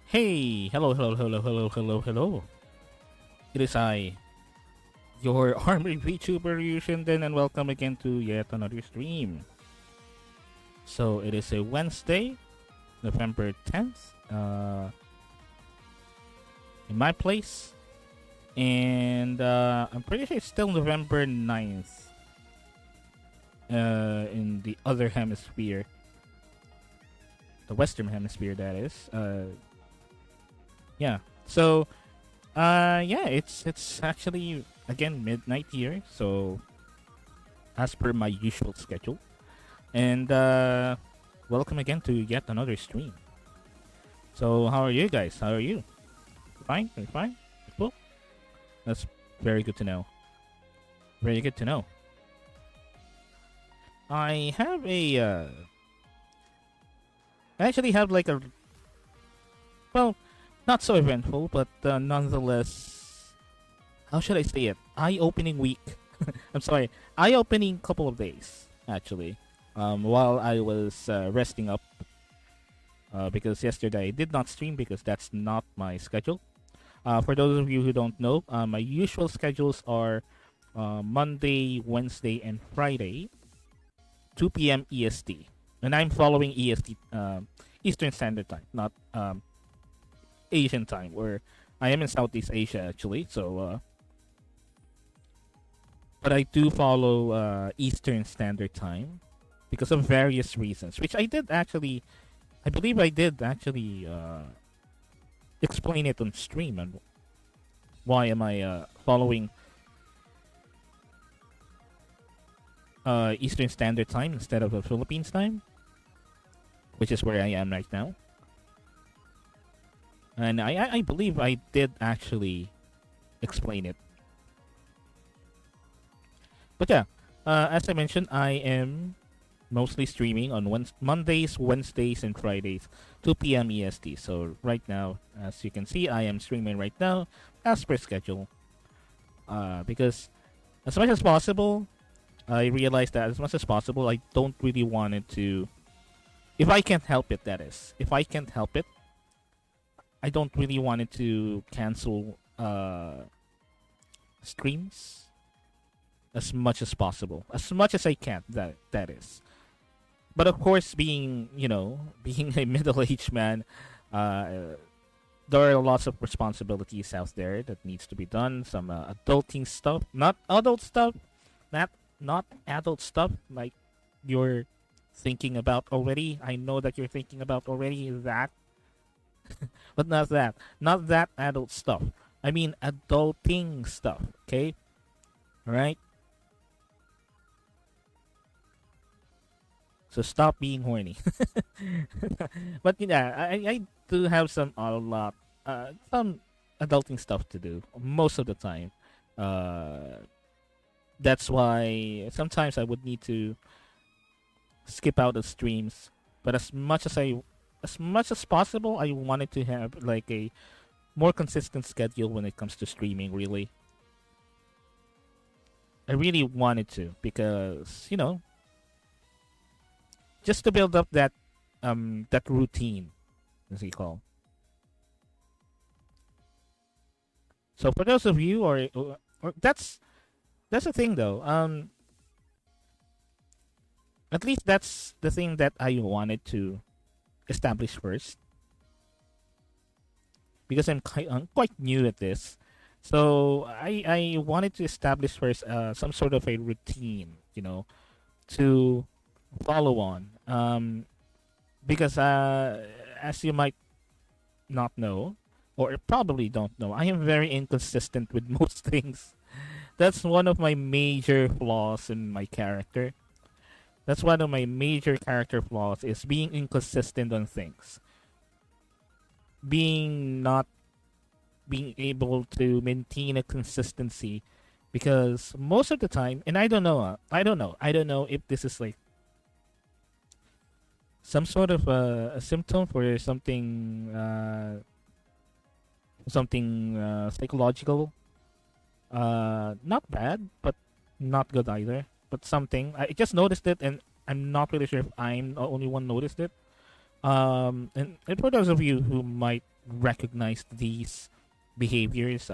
Hey, hello. It is I, your army VTuber Yushinden, and welcome again to yet another stream. So it is a Wednesday, November 10th, in my place, and I'm pretty sure it's still November 9th in the other hemisphere, the Western hemisphere, that is. Yeah. So yeah, it's actually again midnight here, so as per my usual schedule. And welcome again to yet another stream. So how are you guys? How are you? Fine? Are you fine? Cool. That's very good to know. Very good to know. I have a I actually have like a, well, not so eventful, but nonetheless, how should I say it? Eye-opening week. I'm sorry, eye-opening couple of days actually. While I was resting up, because yesterday I did not stream because that's not my schedule. For those of you who don't know, my usual schedules are Monday, Wednesday, and Friday, 2 p.m. EST, and I'm following EST, Eastern Standard Time, not Asian time, where I am in Southeast Asia actually. So, but I do follow Eastern Standard Time because of various reasons, which I did actually, I believe I did actually explain it on stream, and why am I following Eastern Standard Time instead of the Philippines time, which is where I am right now. And I believe I did actually explain it. But yeah, as I mentioned, I am mostly streaming on Mondays, Wednesdays, and Fridays, 2 p.m. EST. So right now, as you can see, I am streaming right now as per schedule. Because as much as possible, I realized that as much as possible, I don't really want it to, if I can't help it, that is. If I can't help it, I don't really want it to cancel streams as much as possible, as much as I can. That is. But of course, being being a middle-aged man, there are lots of responsibilities out there that needs to be done. Some adulting stuff, not adult stuff, not adult stuff like you're thinking about already. I know that you're thinking about already that, but not that adult stuff. I mean adulting stuff. Okay, all right. So stop being horny. But yeah, I do have some some adulting stuff to do most of the time. Uh, that's why sometimes I would need to skip out the streams. But as much as possible, I wanted to have like a more consistent schedule when it comes to streaming. Really, I really wanted to, because just to build up that routine, as you call. So for those of you, or that's the thing though. At least that's the thing that I wanted to establish first, because I'm quite new at this. So I wanted to establish first some sort of a routine, to follow on. Because as you might not know, or probably don't know, I am very inconsistent with most things. That's one of my major flaws in my character. That's one of my major character flaws, is being inconsistent on things. Not being able to maintain a consistency, because most of the time, and I don't know if this is like some sort of a symptom for something psychological. Not bad, but not good either. But something, I just noticed it, and I'm not really sure if I'm the only one noticed it. And for those of you who might recognized these behaviors,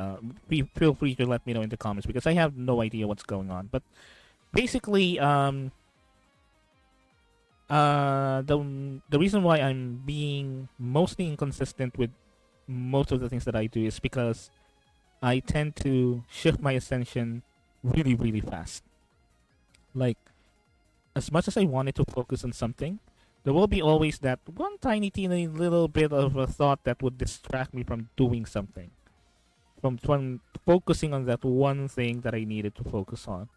feel free to let me know in the comments because I have no idea what's going on. But basically, the reason why I'm being mostly inconsistent with most of the things that I do is because I tend to shift my attention really, really fast. Like, as much as I wanted to focus on something, there will be always that one tiny, teeny little bit of a thought that would distract me from doing something, from focusing on that one thing that I needed to focus on,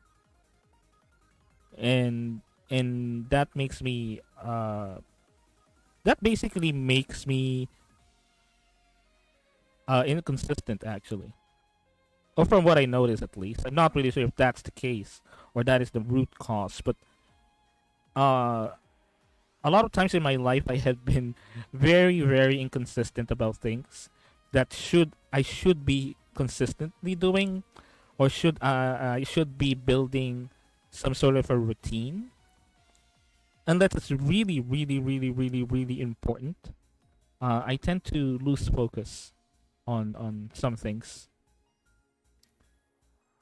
and that makes me that basically makes me inconsistent actually, or from what I notice at least. I'm not really sure if that's the case or that is the root cause, but uh a lot of times in my life I have been very, very inconsistent about things that I should be consistently doing, or I should be building some sort of a routine, unless it's really, really, really, really, really important. I tend to lose focus on some things,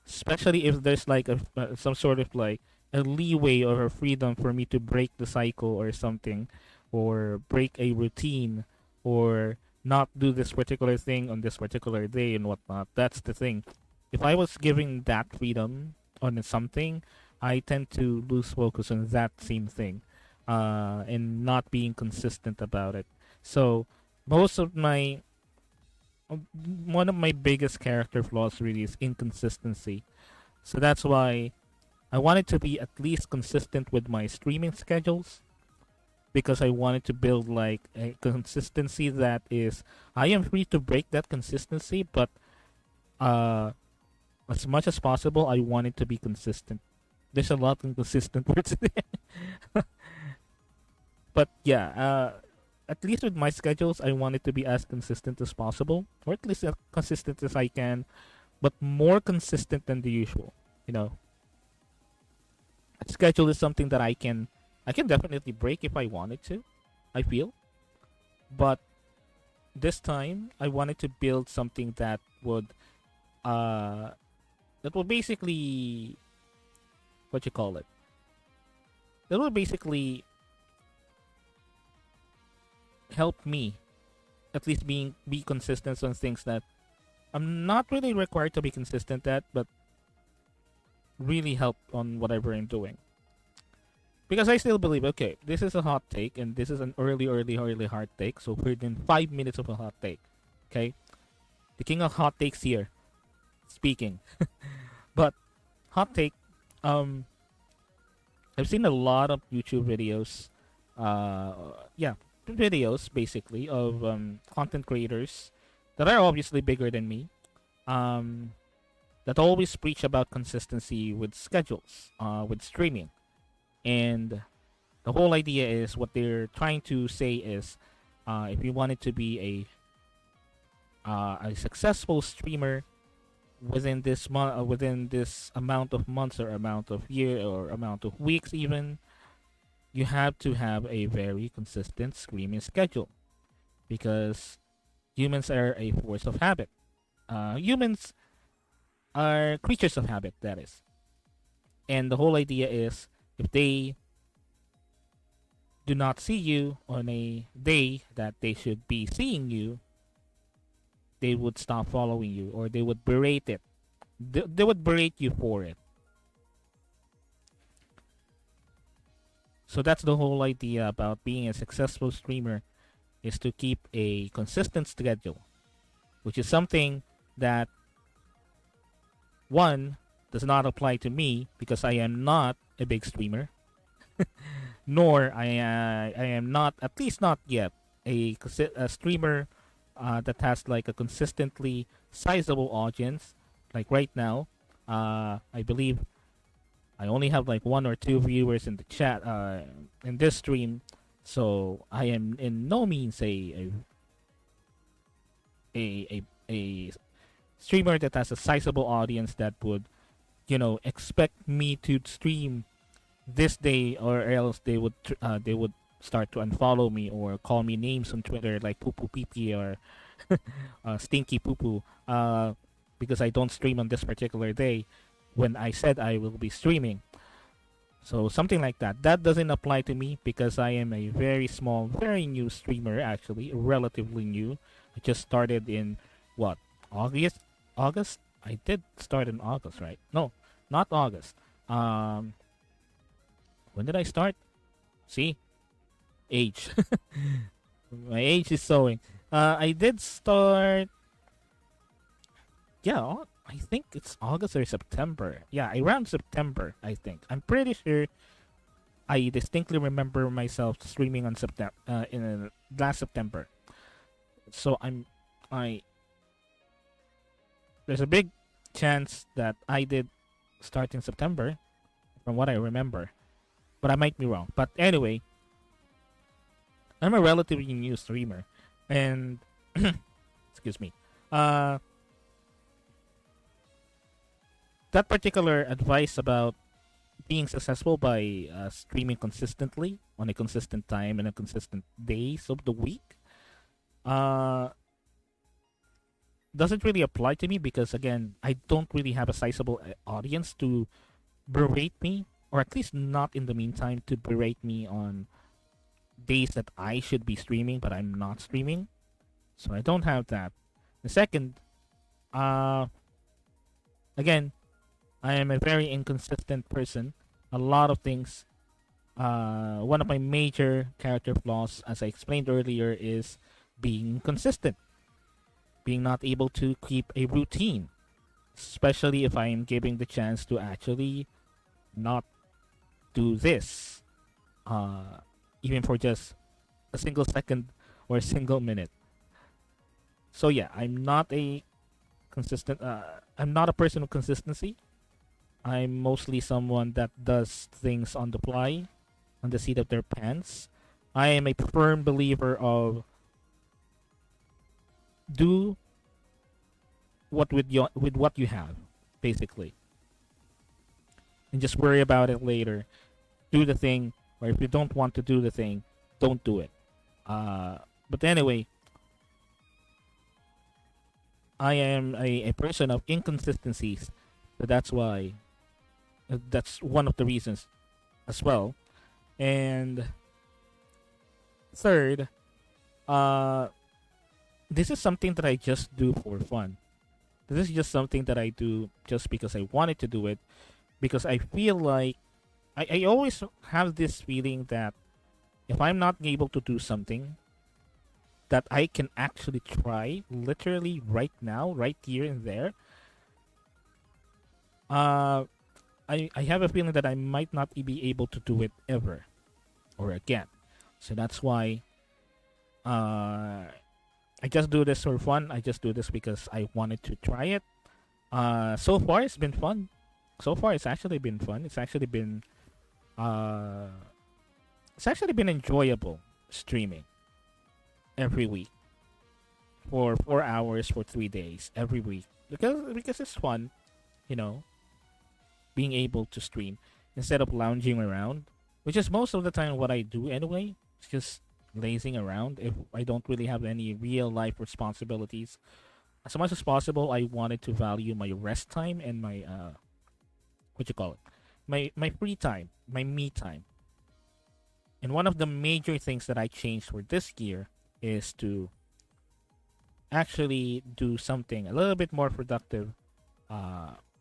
especially if there's like some sort of like a leeway or a freedom for me to break the cycle or something, or break a routine, or not do this particular thing on this particular day and whatnot. That's the thing. If I was giving that freedom on something, I tend to lose focus on that same thing, and not being consistent about it. So most of my one of my biggest character flaws really is inconsistency. So that's why I wanted to be at least consistent with my streaming schedules, because I wanted to build like a consistency that is, I am free to break that consistency, but as much as possible I want it to be consistent. There's a lot of inconsistent words there. But yeah, at least with my schedules, I want it to be as consistent as possible, or at least as consistent as I can, but more consistent than the usual. You know, a schedule is something that I can definitely break if I wanted to, I feel. But this time, I wanted to build something that would basically, what you call it? That would basically help me at least be consistent on things that I'm not really required to be consistent at, but really help on whatever I'm doing. Because I still believe, okay, this is a hot take, and this is an early hot take, so within 5 minutes of a hot take. Okay? The king of hot takes here, speaking. But, hot take, I've seen a lot of YouTube videos, videos, basically, of content creators that are obviously bigger than me, that always preach about consistency with schedules, with streaming. And the whole idea is, what they're trying to say is, if you wanted to be a successful streamer within this within this amount of months, or amount of year, or amount of weeks even, you have to have a very consistent streaming schedule, because humans are a force of habit. Humans are creatures of habit, that is. And the whole idea is, if they do not see you on a day that they should be seeing you, they would stop following you, or they would berate it. They would berate you for it. So that's the whole idea about being a successful streamer, is to keep a consistent schedule, which is something that, one, does not apply to me because I am not a big streamer, nor I am not, at least not yet, a streamer that has like a consistently sizable audience. Like right now, I believe I only have like 1 or 2 viewers in the chat in this stream, so I am in no means a streamer that has a sizable audience that would, expect me to stream this day, or else they would start to unfollow me or call me names on Twitter like poo poo pee pee or stinky poo poo because I don't stream on this particular day when I said I will be streaming. So something like that. That doesn't apply to me because I am a very small, very new streamer actually, relatively new. I just started in what? August? August? I did start in August, right? No, not August. When did I start? See? Age. My age is showing. I did start. Yeah, I think it's August or September. Yeah, around September, I think. I'm pretty sure I distinctly remember myself streaming on September in last September. So I there's a big chance that I did start in September from what I remember. But I might be wrong. But anyway, I'm a relatively new streamer and excuse me. That particular advice about being successful by streaming consistently on a consistent time and a consistent days of the week uh, doesn't really apply to me because again I don't really have a sizable audience to berate me, or at least not in the meantime to berate me on days that I should be streaming but I'm not streaming. So I don't have that. The second, uh, again, I am a very inconsistent person. A lot of things. One of my major character flaws, as I explained earlier, is being consistent, being not able to keep a routine, especially if I am giving the chance to actually not do this, even for just a single second or a single minute. So yeah, I'm not a consistent. I'm not a person of consistency. I'm mostly someone that does things on the fly, on the seat of their pants. I am a firm believer of do with what you have, basically, and just worry about it later. Do the thing, or if you don't want to do the thing, don't do it. But anyway, I am a person of inconsistencies, so that's why. That's one of the reasons as well. And third, uh, this is something that I just do for fun. This is just something that I do just because I wanted to do it. Because I feel like I always have this feeling that if I'm not able to do something that I can actually try literally right now, right here and there, uh, I have a feeling that I might not be able to do it ever or again. So that's why I just do this for fun. I just do this because I wanted to try it. So far, it's been fun. So far, it's actually been fun. Uh, it's actually been enjoyable streaming every week for 4 hours for 3 days every week because it's fun, you know, being able to stream instead of lounging around, which is most of the time what I do anyway. It's just lazing around if I don't really have any real life responsibilities. As much as possible, I wanted to value my rest time and my what you call it, my free time, my me time. And one of the major things that I changed for this year is to actually do something a little bit more productive,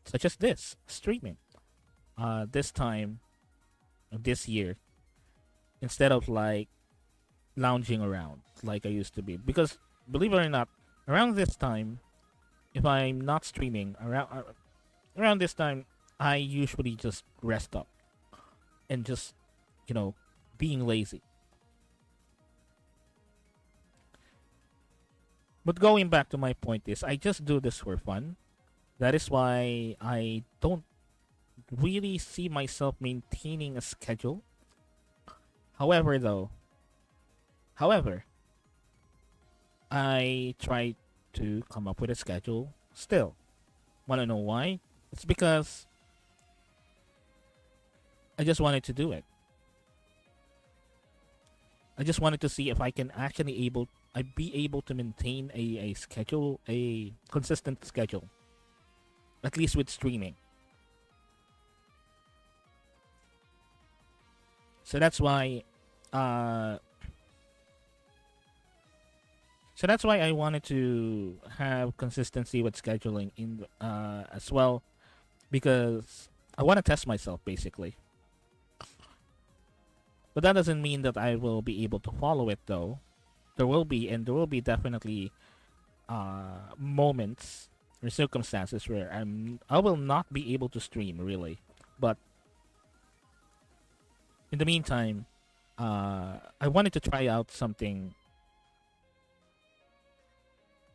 such as this streaming. This time, this year, instead of like lounging around like I used to be. Because believe it or not, around this time, if I'm not streaming, around this time, I usually just rest up and just, you know, being lazy. But going back to my point is, I just do this for fun. That is why I don't really see myself maintaining a schedule. However, though, however, I try to come up with a schedule still. Want to know why? It's because I just wanted to do it. I just wanted to see if I can actually I'd be able to maintain a schedule, a consistent schedule, at least with streaming. So that's why, uh, so that's why I wanted to have consistency with scheduling in as well, because I want to test myself basically. But that doesn't mean that I will be able to follow it though. There will be definitely moments or circumstances where I will not be able to stream really. But in the meantime, I wanted to try out something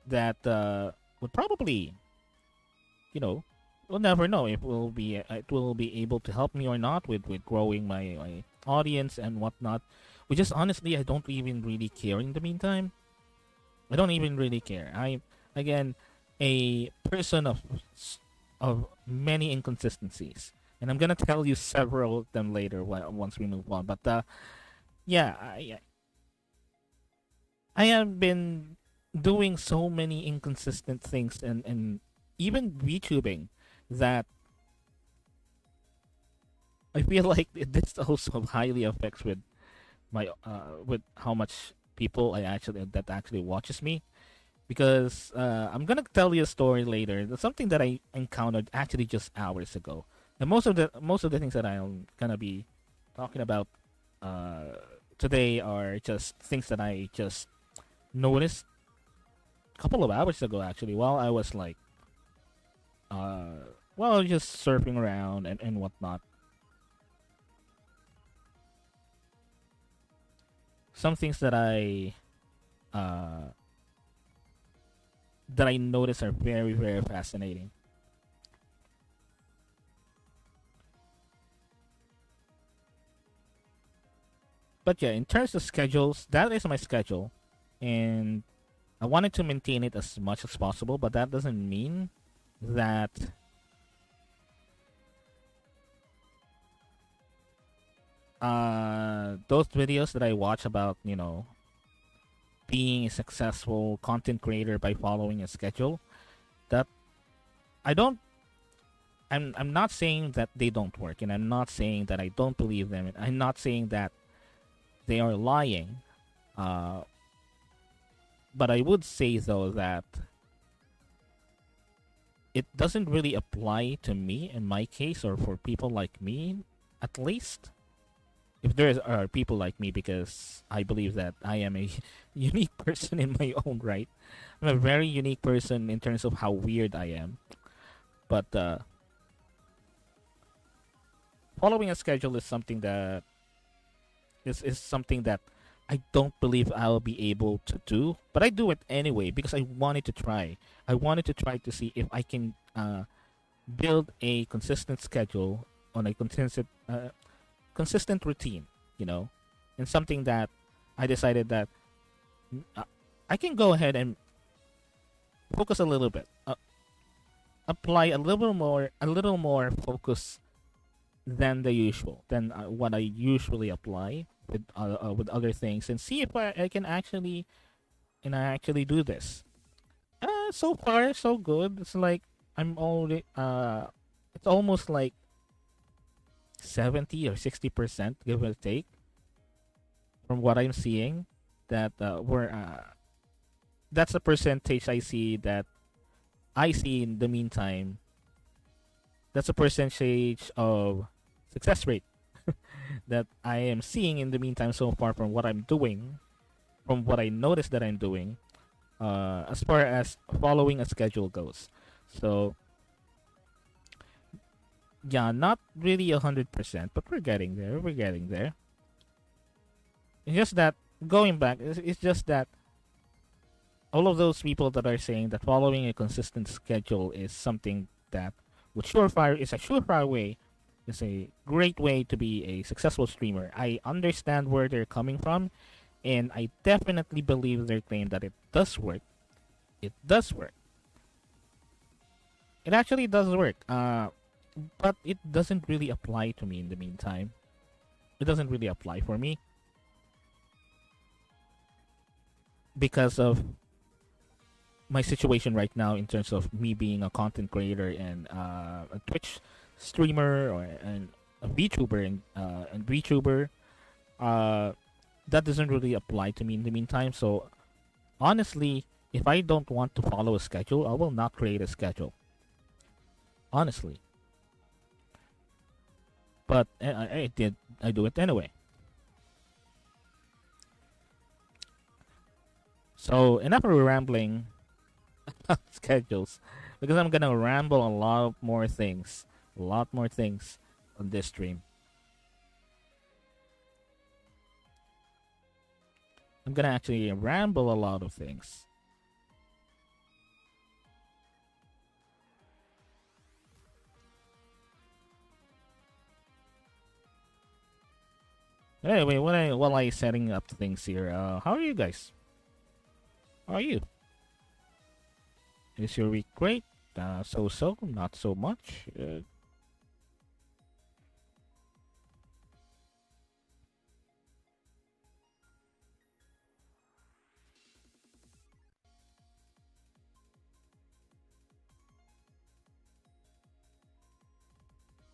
that would probably, you know, we'll never know if it will be able to help me or not with growing my audience and whatnot. Which is honestly, I don't even really care in the meantime. I don't even really care. I'm again a person of many inconsistencies, and I'm gonna tell you several of them later once we move on. But yeah, I have been doing so many inconsistent things and even VTubing that I feel like this also highly affects my with how much people that actually watches me, because I'm gonna tell you a story later. That's something that I encountered actually just hours ago, and most of the things that I'm gonna be talking about today are just things that I just noticed a couple of hours ago actually, while I was like while I was just surfing around and whatnot. Some things uh, that I notice are very very fascinating. But yeah, in terms of schedules, that is my schedule, and I wanted to maintain it as much as possible. But that doesn't mean that those videos that I watch about, being a successful content creator by following a schedule, that I don't I'm not saying that they don't work, and I'm not saying that I don't believe them, and I'm not saying that they are lying. Uh but I would say though that it doesn't really apply to me in my case, or for people like me at least. If there are people like me, because I believe that I am a unique person in my own right. I'm a very unique person in terms of how weird I am. But following a schedule is something that is something that I don't believe I'll be able to do. But I do it anyway because I wanted to try. I wanted to try to see if I can build a consistent schedule on a consistent routine, and something that I decided that uh, I can go ahead and focus a little bit, apply a little more focus than the usual, than what I usually apply with other things, and see if I can actually do this. So far so good. It's like I'm already it's almost like 70 or 60%, give or take, from what I'm seeing. That we're That's the percentage I see in the meantime. That's a percentage of success rate that I am seeing in the meantime so far, from what I'm doing, from what I noticed that I'm doing, as far as following a schedule goes. So yeah, not really 100%, but we're getting there. We're getting there. It's just that going back, it's just that all of those people that are saying that following a consistent schedule is something that would surefire is a surefire way, is a great way to be a successful streamer. I understand where they're coming from, and I definitely believe their claim that it does work. It does work. It actually does work. But it doesn't really apply to me in the meantime. It doesn't really apply for me. because of my situation right now in terms of me being a content creator and a Twitch streamer or and a VTuber and VTuber, uh, that doesn't really apply to me in the meantime. So honestly, if I don't want to follow a schedule, I will not create a schedule. Honestly, but I do it anyway. So enough of rambling about schedules, because I'm gonna ramble a lot more things on this stream. I'm gonna actually ramble a lot of things. Anyway, while I setting up things here, how are you guys? How are you? Is your week great? So, not so much.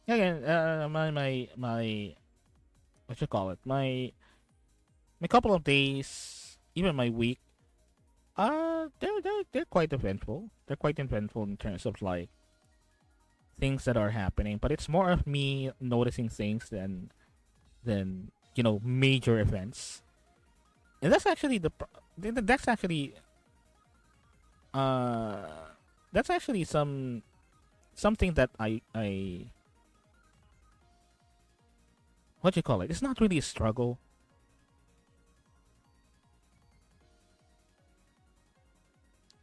Again, my what you call it? My couple of days, even my week. They're quite eventful. They're quite eventful in terms of like things that are happening. But it's more of me noticing things than major events. And that's actually uh that's actually something that I what you call it? It's not really a struggle,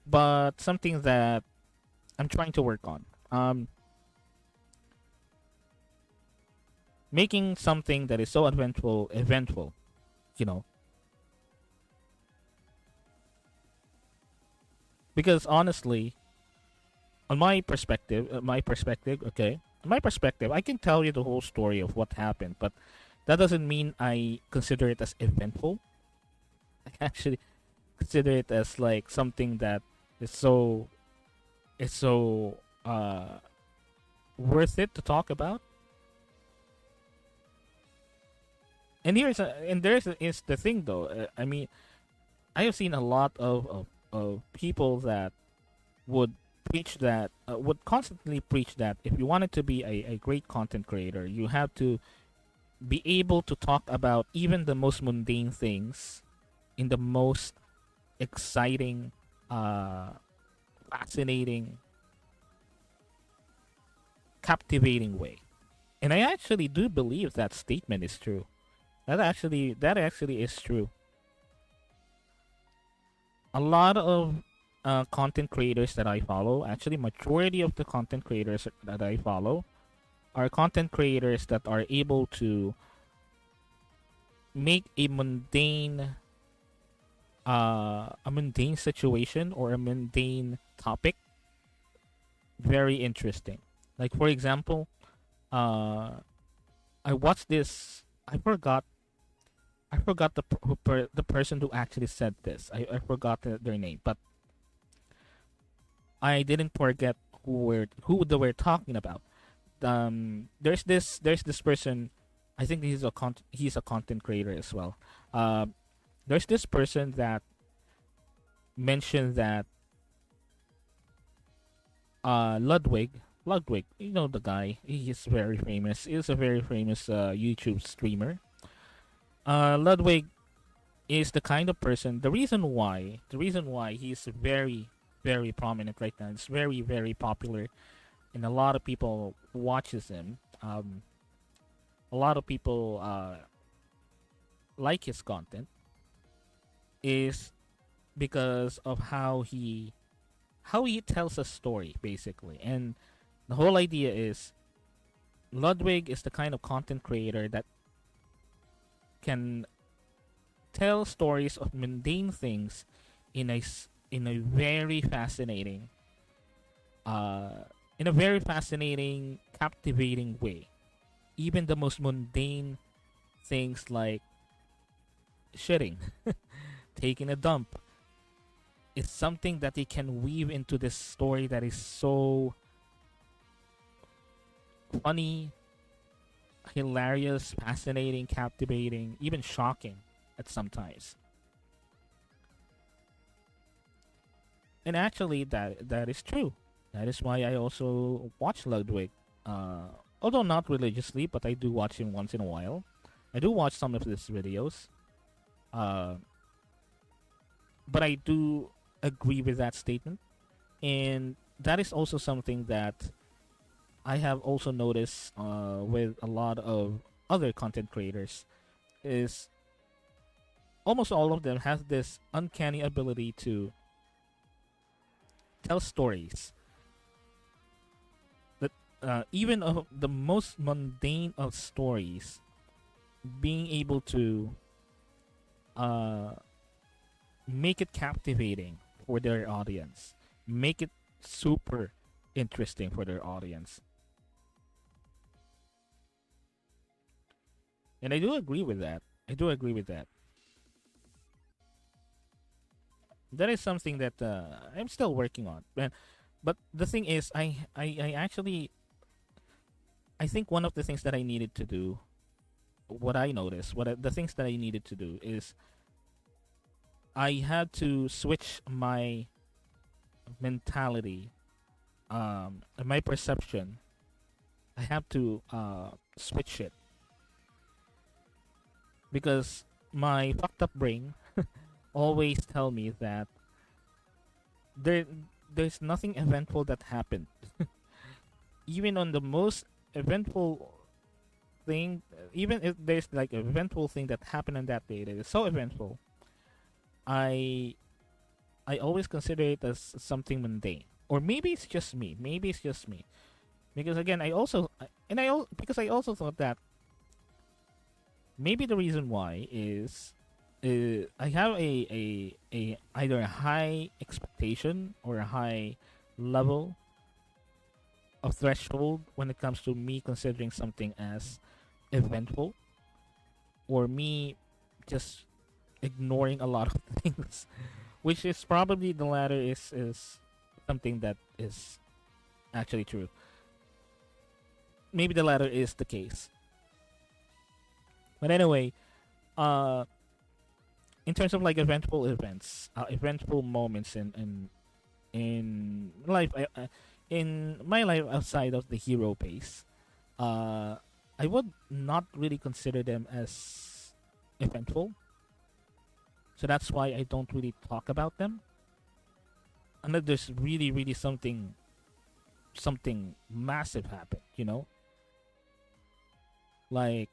but something that I'm trying to work on. Making something that is so eventful, you know. Because honestly, on my perspective, I can tell you the whole story of what happened, but that doesn't mean I consider it as eventful. I actually consider it as like something that is so worth it to talk about. And is the thing though. I mean, I have seen a lot of people that would would constantly preach that if you wanted to be a great content creator, you have to be able to talk about even the most mundane things in the most exciting, fascinating, captivating way. And I actually do believe that statement is true. That actually is true. A lot of content creators that I follow, actually majority of the content creators that I follow are content creators that are able to make a mundane situation or a mundane topic very interesting. Like for example, uh, I watched this. I forgot the person who actually said this. I forgot their name, but I didn't forget who they were talking about. There's this person. I think he's a content creator as well. There's this person that mentioned that Ludwig, you know the guy. He is very famous. He's a very famous YouTube streamer. Ludwig is the kind of person. The reason why he's very prominent right now. It's very popular, and a lot of people watches him. A lot of people like his content is because of how he tells a story basically, and the whole idea is Ludwig is the kind of content creator that can tell stories of mundane things in a very fascinating uh in a very fascinating, captivating way. Even the most mundane things like shitting, taking a dump, is something that they can weave into this story that is so funny, hilarious, fascinating, captivating, even shocking at sometimes. And actually, that is true. That is why I also watch Ludwig. Although not religiously, but I do watch him once in a while. I do watch some of his videos. Uh, but I do agree with that statement. And that is also something that I have also noticed with a lot of other content creators is almost all of them have this uncanny ability to tell stories that even of the most mundane of stories, being able to uh, make it captivating for their audience, make it super interesting for their audience. And I do agree with that. I do agree with that. That is something that I'm still working on. But the thing is, I actually, I think one of the things that I needed to do, what I noticed, the things that I needed to do is I had to switch my mentality, my perception. I have to switch it because my fucked up brain always tell me that there there's nothing eventful that happened. Even on the most eventful thing, even if there's like an eventful thing that happened on that day that is so eventful, I I always consider it as something mundane. Or maybe it's just me. Maybe it's just me. Because again, because I also thought that maybe the reason why is I have a either a high expectation or a high level of threshold when it comes to me considering something as eventful, or me just ignoring a lot of things, which is probably the latter is something that is actually true. Maybe the latter is the case. But anyway, uh, in terms of like eventful events, eventful moments in life, in my life outside of the hero base, uh, I would not really consider them as eventful. So that's why I don't really talk about them. Unless there's really something massive happened, like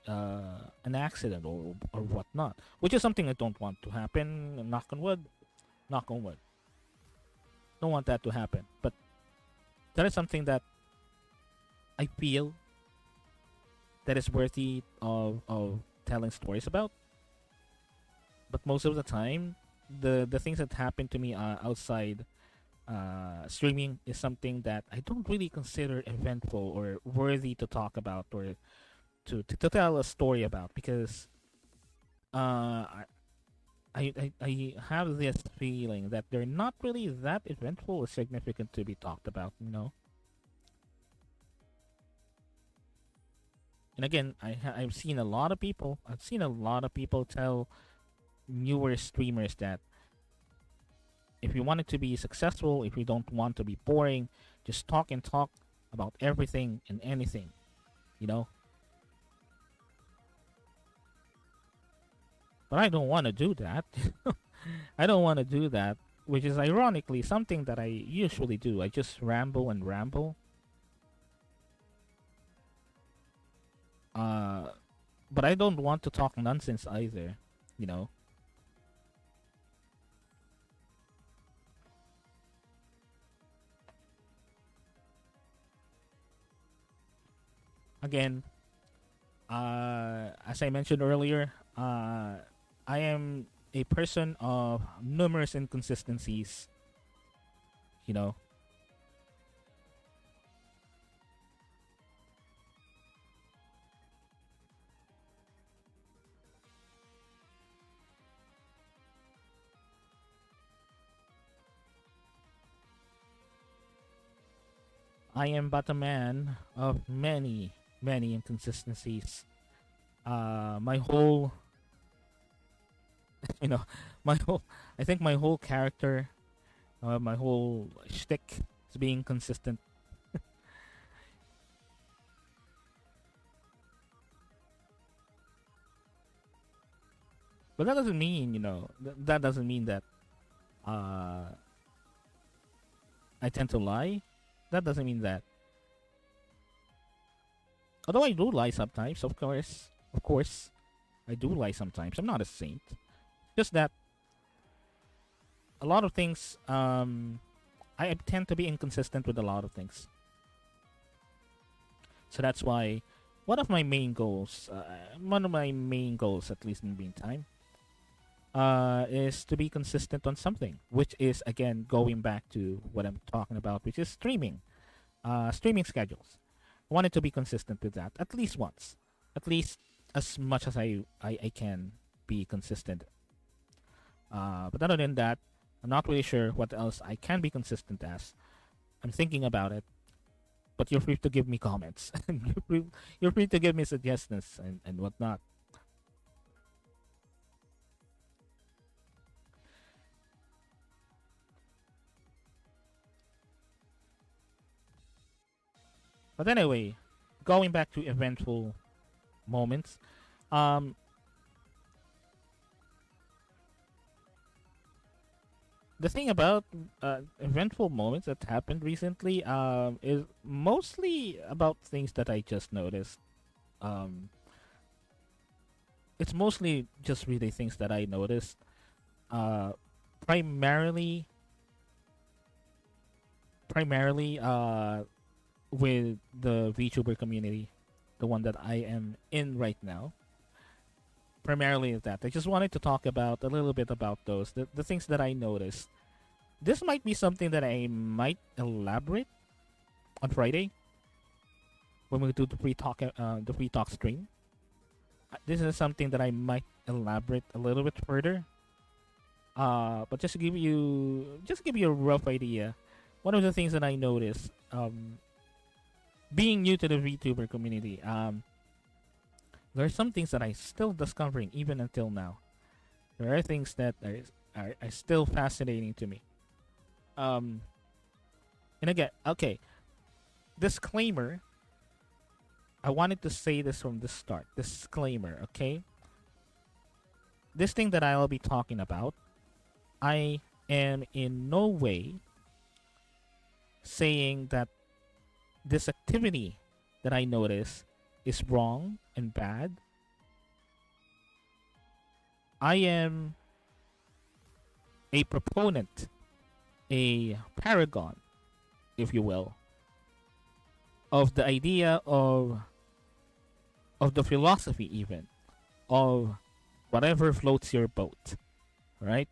an accident or whatnot, which is something I don't want to happen. Knock on wood, knock on wood. Don't want that to happen. But that is something that I feel that is worthy of telling stories about. But most of the time, the things that happen to me outside streaming is something that I don't really consider eventful or worthy to talk about or to tell a story about, because I have this feeling that they're not really that eventful or significant to be talked about. And again, I've seen a lot of people. I've seen a lot of people tell newer streamers that if you want it to be successful, if you don't want to be boring, just talk and talk about everything and anything, you know. But I don't want to do that. I don't want to do that, which is ironically something that I usually do. I just ramble and ramble. But I don't want to talk nonsense either. Again, as I mentioned earlier, I am a person of numerous inconsistencies. You know, I am but a man of many, many inconsistencies. My whole, you know, my whole, I think my whole character, my whole shtick is being consistent. But that doesn't mean, that doesn't mean that uh, I tend to lie. That doesn't mean that. Although I do lie sometimes, of course. Of course, I do lie sometimes. I'm not a saint. Just that a lot of things, I tend to be inconsistent with a lot of things. So that's why one of my main goals, at least in the meantime, is to be consistent on something, which is again going back to what I'm talking about, which is streaming schedules. I wanted to be consistent with that at least once, at least as much as I can be consistent. But other than that, I'm not really sure what else I can be consistent as. I'm thinking about it, but you're free to give me comments. You're free to give me suggestions and whatnot. But anyway, going back to eventful moments, um, the thing about eventful moments that happened recently is mostly about things that I just noticed. Um, it's mostly just really things that I noticed. Uh, primarily, primarily, with the VTuber community, the one that I am in right now. Primarily is that I just wanted to talk about a little bit about the things that I noticed. This might be something that I might elaborate on Friday when we do the free talk stream. This is something that I might elaborate a little bit further. But just to give you a rough idea, one of the things that I noticed, being new to the VTuber community, there are some things that I'm still discovering even until now. There are things that are still fascinating to me. Um, and again, okay, disclaimer. I wanted to say this from the start. Disclaimer, okay? This thing that I'll be talking about, I am in no way saying that this activity that I notice is wrong and bad. I am a proponent, a paragon, if you will, of the idea of the philosophy even of whatever floats your boat, right?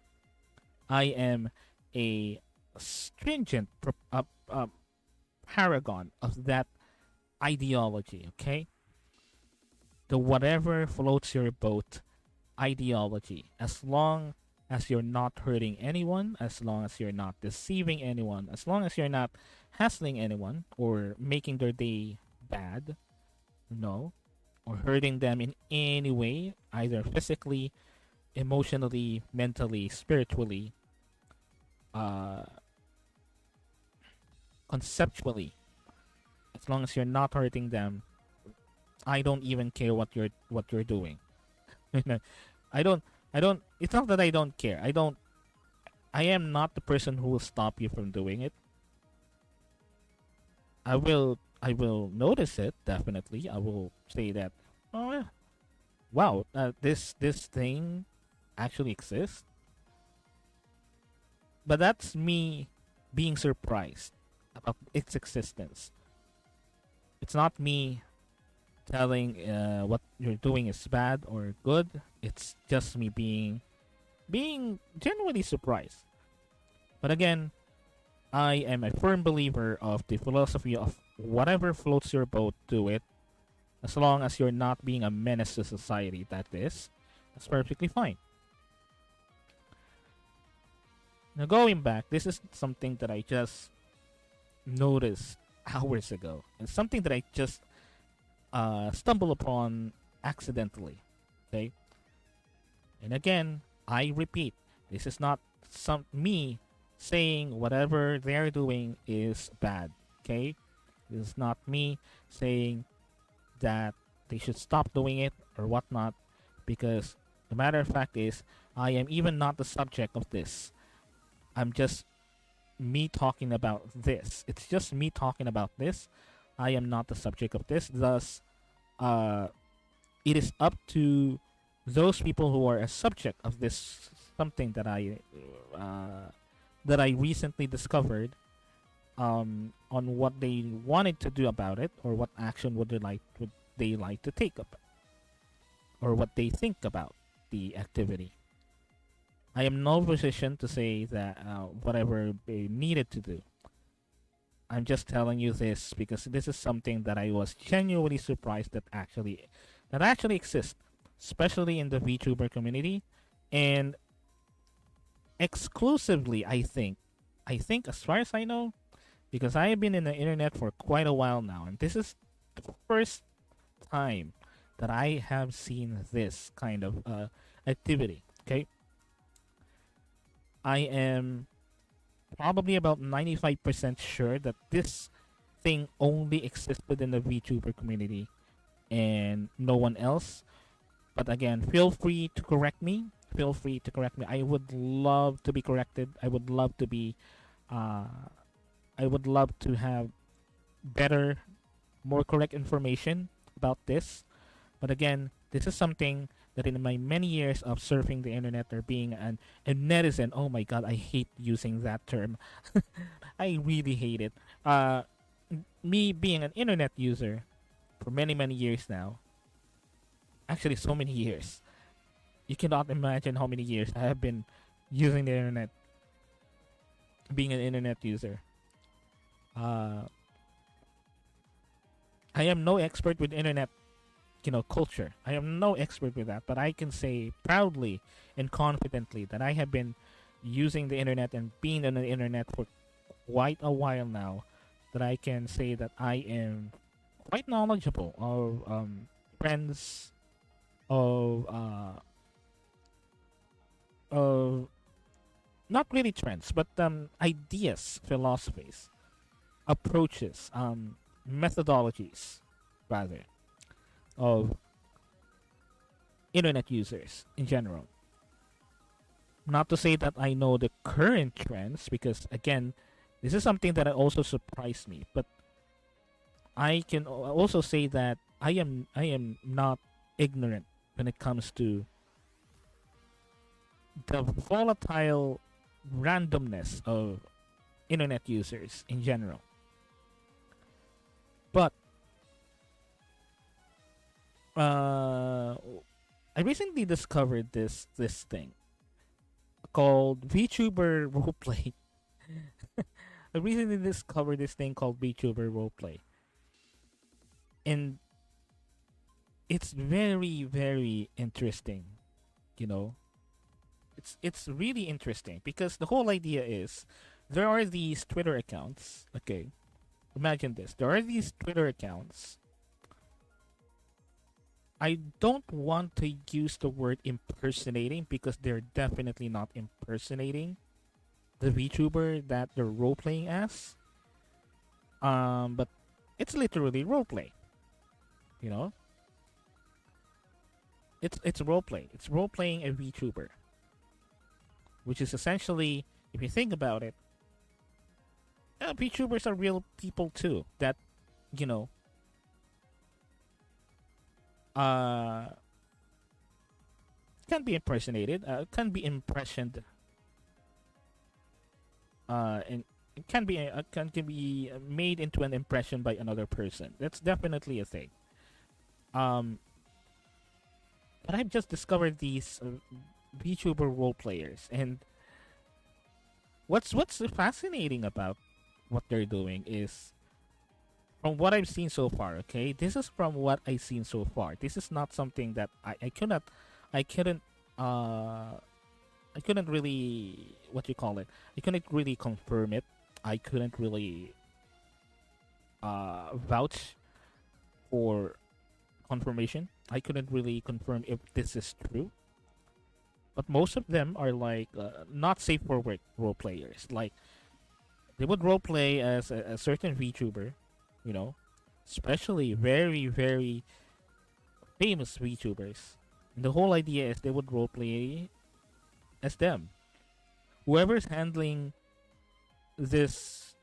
I am a stringent paragon of that ideology, okay? The whatever floats your boat ideology. As long as you're not hurting anyone, as long as you're not deceiving anyone, as long as you're not hassling anyone or making their day bad, no, or hurting them in any way, either physically, emotionally, mentally, spiritually, uh, conceptually, as long as you're not hurting them, I don't even care what you're doing. I don't I don't it's not that I don't care. I am not the person who will stop you from doing it. I will notice it definitely. I will say that, oh yeah, wow, this thing actually exists. But that's me being surprised about its existence. It's not me telling what you're doing is bad or good. It's just me being genuinely surprised. But again, I am a firm believer of the philosophy of whatever floats your boat, do it. As long as you're not being a menace to society, that's perfectly fine. Now going back, this is something that I just noticed hours ago, and something that I just stumbled upon accidentally. Okay, and again, I repeat, this is not some me saying whatever they're doing is bad. Okay, this is not me saying that they should stop doing it or whatnot, because the matter of fact is, I am even not the subject of this. I'm just me talking about this. It's just me talking about this. I am not the subject of this. Thus, uh, it is up to those people who are a subject of this something that I recently discovered, on what they wanted to do about it, or what action would they like to take up, or what they think about the activity. I am no position to say that whatever they needed to do. I'm just telling you this because this is something that I was genuinely surprised that actually exists, especially in the VTuber community, and exclusively, I think as far as I know, because I have been in the internet for quite a while now, and this is the first time that I have seen this kind of activity. Okay, I am probably about 95% sure that this thing only existed in the VTuber community and no one else. But again, feel free to correct me. Feel free to correct me. I would love to be corrected. Uh, I would love to have better, more correct information about this. But again, this is something that in my many years of surfing the internet or being a netizen, oh my god, I hate using that term. I really hate it. Me being an internet user for many, many years now, actually so many years, you cannot imagine how many years I have been using the internet, being an internet user. Uh, I am no expert with internet, culture. I am no expert with that, but I can say proudly and confidently that I have been using the internet and being on the internet for quite a while now. That I can say that I am quite knowledgeable of trends, of of not really trends, but ideas, philosophies, approaches, methodologies, rather, of internet users in general. Not to say that I know the current trends, because again, this is something that also surprised me. But I can also say that I am not ignorant when it comes to the volatile randomness of internet users in general. But I recently discovered this thing called VTuber roleplay. I recently discovered this thing called VTuber roleplay, and it's very very interesting. You know, it's really interesting because the whole idea is there are these Twitter accounts. Okay, imagine this: there are these Twitter accounts. I don't want to use the word impersonating because they're definitely not impersonating the VTuber that they're role playing as. But it's literally role play. You know, it's role play. It's role playing a VTuber, which is essentially, if you think about it, VTubers are real people too. That, you know, uh, can be impersonated, can be impressioned, and it can be made into an impression by another person. That's definitely a thing. Um, but I've just discovered these VTuber role players, and what's fascinating about what they're doing is, from what I've seen so far. Okay, this is from what I've seen so far. This is not something that I couldn't uh I couldn't really, what you call it. I couldn't really confirm it. I couldn't really vouch for confirmation. I couldn't really confirm if this is true, but most of them are like not safe for work role players. Like they would role play as a certain VTuber, you know, especially very very famous VTubers. And the whole idea is they would role play as them. Whoever's handling this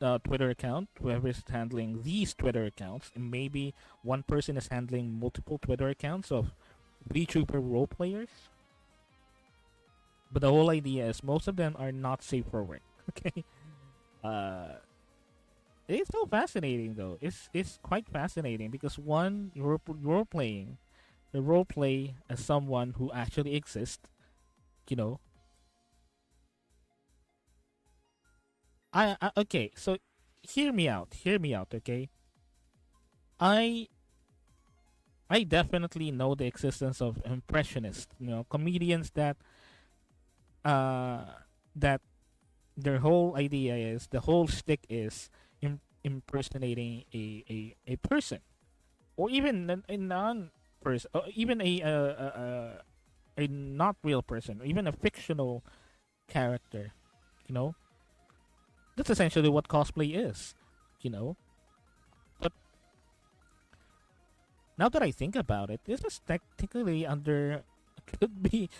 Twitter account, whoever's handling these Twitter accounts, and maybe one person is handling multiple Twitter accounts of VTuber role players. But the whole idea is most of them are not safe for work. Okay, uh, it's so fascinating though. It's quite fascinating because one, you're role playing, the role play as someone who actually exists. You know, okay. So hear me out. Hear me out. Okay, I I definitely know the existence of impressionists. You know, comedians uh that their whole idea is the whole stick is impersonating a person or even a non person or even a not real person or even a fictional character, you know. That's essentially what cosplay is, you know. But now that I think about it, this is technically under could be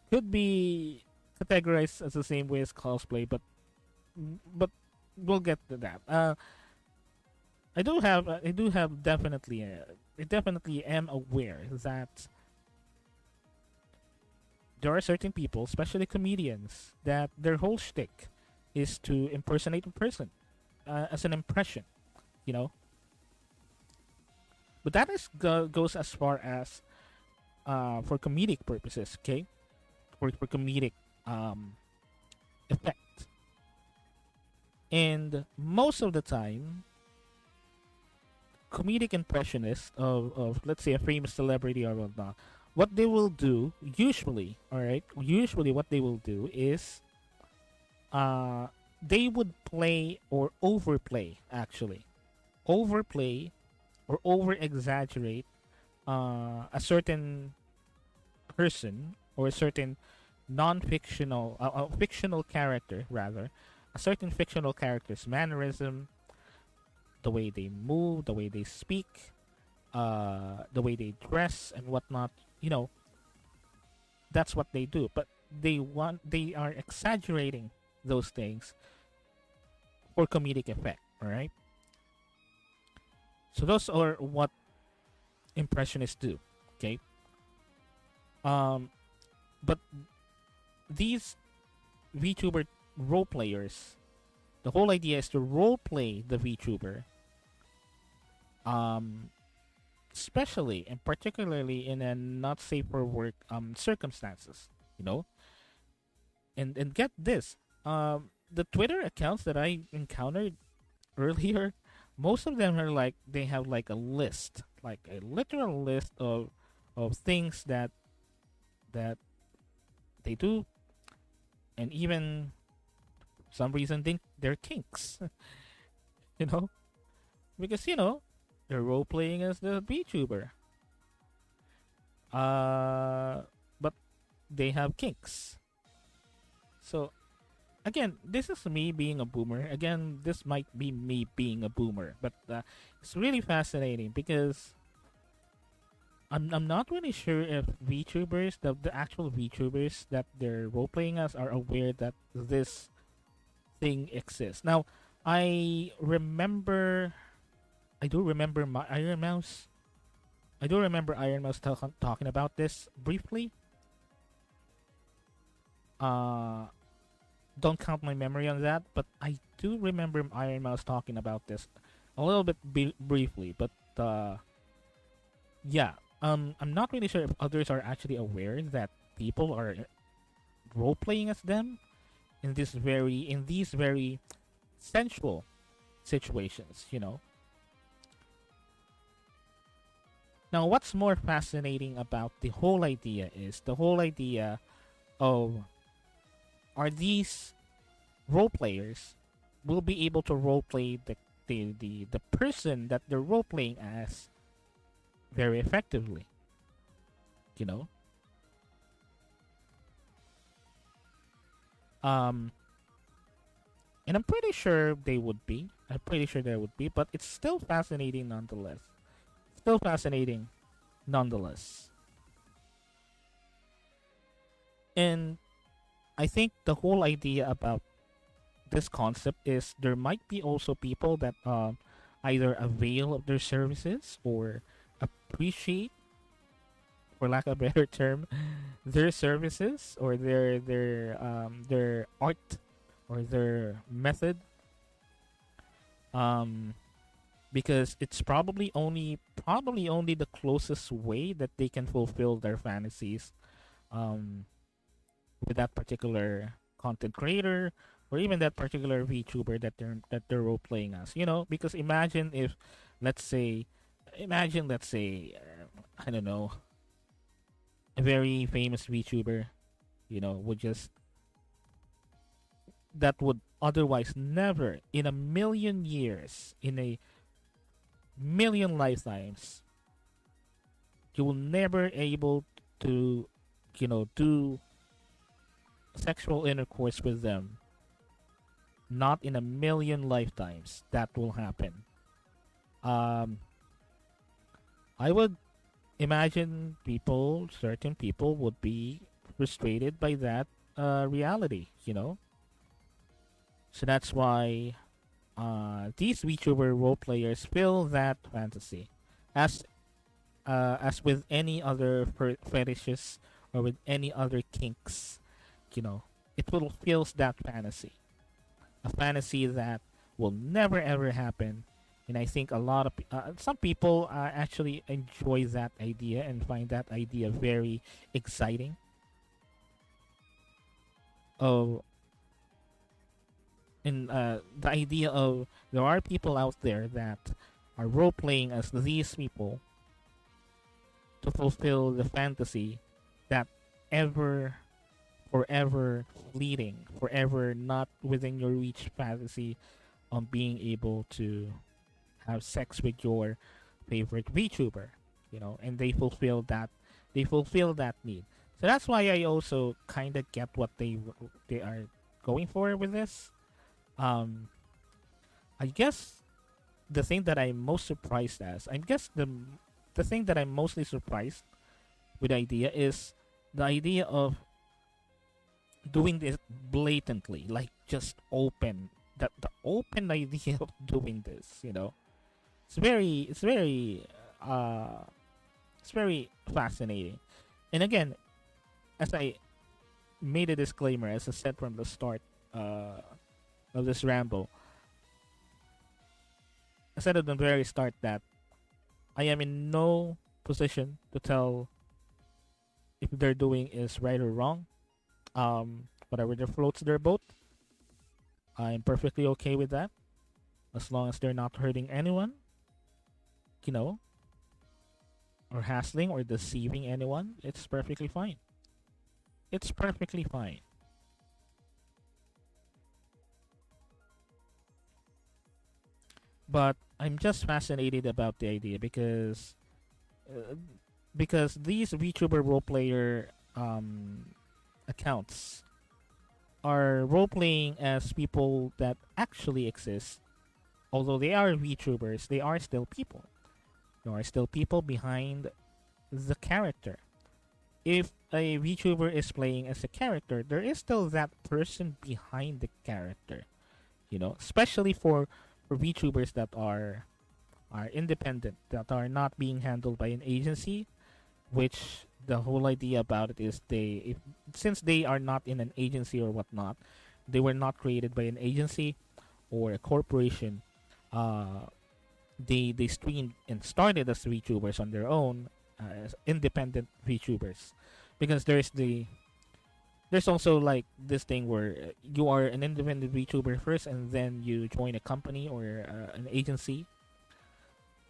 could be categorized as the same way as cosplay, but we'll get to that. I do have definitely I definitely am aware that there are certain people, especially comedians, that their whole shtick is to impersonate a person as an impression, you know. But that goes as far as for comedic purposes, okay, for comedic effect. And most of the time, comedic impressionists of let's say a famous celebrity or whatnot, what they will do usually, all right, usually what they will do is they would play or overplay actually, overplay or over exaggerate a certain person or a certain non-fictional fictional character rather, a certain fictional character's mannerism, the way they move, the way they speak, the way they dress and whatnot. You know, that's what they do. But they are exaggerating those things for comedic effect. All right. So those are what impressionists do. Okay. But these VTuber role players, the whole idea is to role play the VTuber, especially and particularly in a not safe for work circumstances, you know. And get this, the Twitter accounts that I encountered earlier, most of them are like they have like a list, like a literal list of things that they do, and even some reason they're kinks, you know, because you know they're role playing as the VTuber, but they have kinks. So again, this is me being a boomer. Again, this might be me being a boomer, but it's really fascinating because I'm not really sure if VTubers, the actual VTubers that they're role playing as, are aware that this thing exists. Now, I do remember my Iron Mouse. I do remember Iron Mouse talking about this briefly. Uh, don't count my memory on that, but I do remember Iron Mouse talking about this a little bit briefly. But yeah, I'm not really sure if others are actually aware that people are role playing as them in these very sensual situations, you know. Now, what's more fascinating about the whole idea is the whole idea of are these role players will be able to role play the person that they're role playing as very effectively. You know, um, and I'm pretty sure they would be. I'm pretty sure they would be, but it's still fascinating nonetheless. Still fascinating nonetheless. And I think the whole idea about this concept is there might be also people that either avail of their services or appreciate, for lack of a better term, their services or their art or their method, um, because it's probably only the closest way that they can fulfill their fantasies, um, with that particular content creator or even that particular VTuber that they're role playing as. Because imagine let's say I don't know, a very famous VTuber, would just that would otherwise never in a million years, in a million lifetimes, you will never able to, do sexual intercourse with them. Not in a million lifetimes that will happen. Um, I would imagine certain people would be frustrated by that reality. So that's why these VTuber role players feel that fantasy, as as with any other fetishes or with any other kinks, you know, it will feels that fantasy, a fantasy that will never ever happen. And I think some people actually enjoy that idea and find that idea very exciting. Of and The idea of there are people out there that are role playing as these people to fulfill the fantasy that ever forever fleeting, forever not within your reach fantasy on being able to have sex with your favorite VTuber, and they fulfill that need. So that's why I also kind of get what they are going for with this. Um, I guess the thing that I'm most surprised as, I guess the thing that I'm mostly surprised with the idea is the idea of doing this blatantly, like just open, that the open idea of doing this. It's very uh it's very fascinating. And again, as I made a disclaimer, as I said from the start of this ramble, I said at the very start that I am in no position to tell if they're doing is right or wrong. Whatever their floats their boat, I'm perfectly okay with that, as long as they're not hurting anyone, you know, or hassling or deceiving anyone. It's perfectly fine. It's perfectly fine. But I'm just fascinated about the idea uh, because these VTuber role player accounts are role playing as people that actually exist. Although they are VTubers, they are still people. There are still people behind the character. If a VTuber is playing as a character, there is still that person behind the character. Especially for VTubers that are independent, that are not being handled by an agency, which the whole idea about it is since they are not in an agency or whatnot, they were not created by an agency or a corporation. Uh, they streamed and started as VTubers on their own, as independent VTubers, because there's also like this thing where you are an independent VTuber first, and then you join a company or an agency.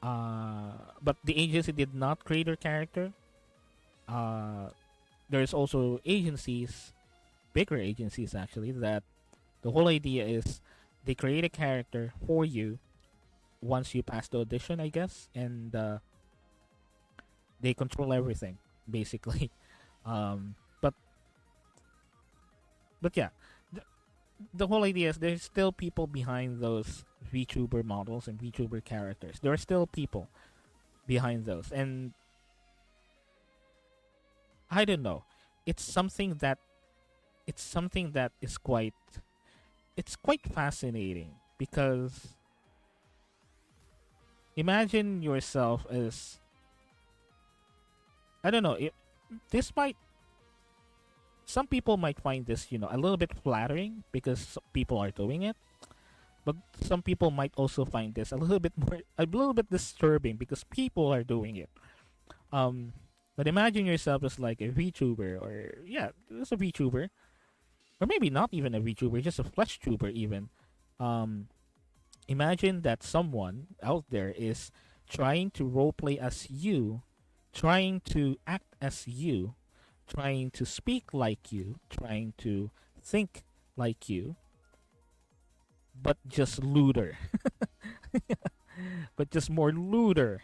But the agency did not create your character. Uh, there's also agencies, bigger agencies actually, that the whole idea is they create a character for you, once you pass the audition, I guess, and they control everything basically. Um, but yeah, the, the whole idea is there's still people behind those VTuber models and VTuber characters. There are still people behind those, and I don't know. It's something that is quite fascinating because imagine yourself as, I don't know, this might, some people might find this, a little bit flattering because people are doing it, but some people might also find this a little bit disturbing because people are doing it. But imagine yourself as like a VTuber, or yeah, just a VTuber, or maybe not even a VTuber, just a flesh tuber even. Um, Imagine that someone out there is trying to roleplay as you, trying to act as you, trying to speak like you, trying to think like you, but just looter. But just more looter.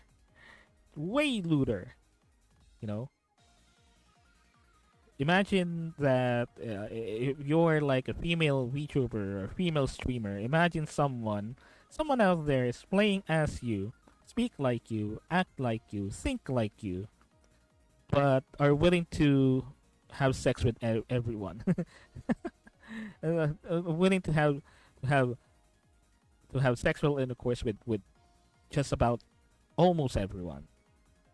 Way looter. You know? Imagine that if you're like a female VTuber or a female streamer. Imagine someone out there is playing as you, speak like you, act like you, think like you, but are willing to have sex with everyone. Willing to have sexual intercourse with just about almost everyone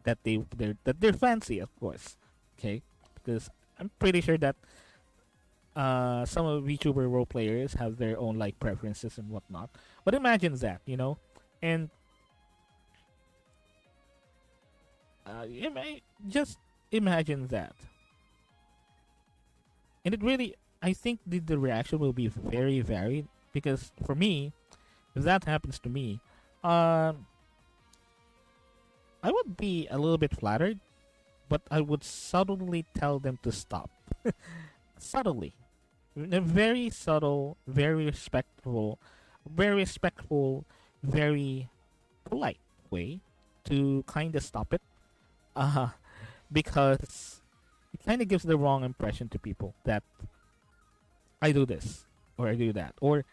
that they're fancy, of course. Okay, because I'm pretty sure that some of VTuber role players have their own like preferences and whatnot. But imagine that, and just imagine that, and it really, I think the reaction will be very varied because for me, if that happens to me, I would be a little bit flattered, but I would subtly tell them to stop. Subtly. In a very subtle, very respectful, very polite way to kind of stop it. Uh, because it kind of gives the wrong impression to people that I do this or I do that. Or,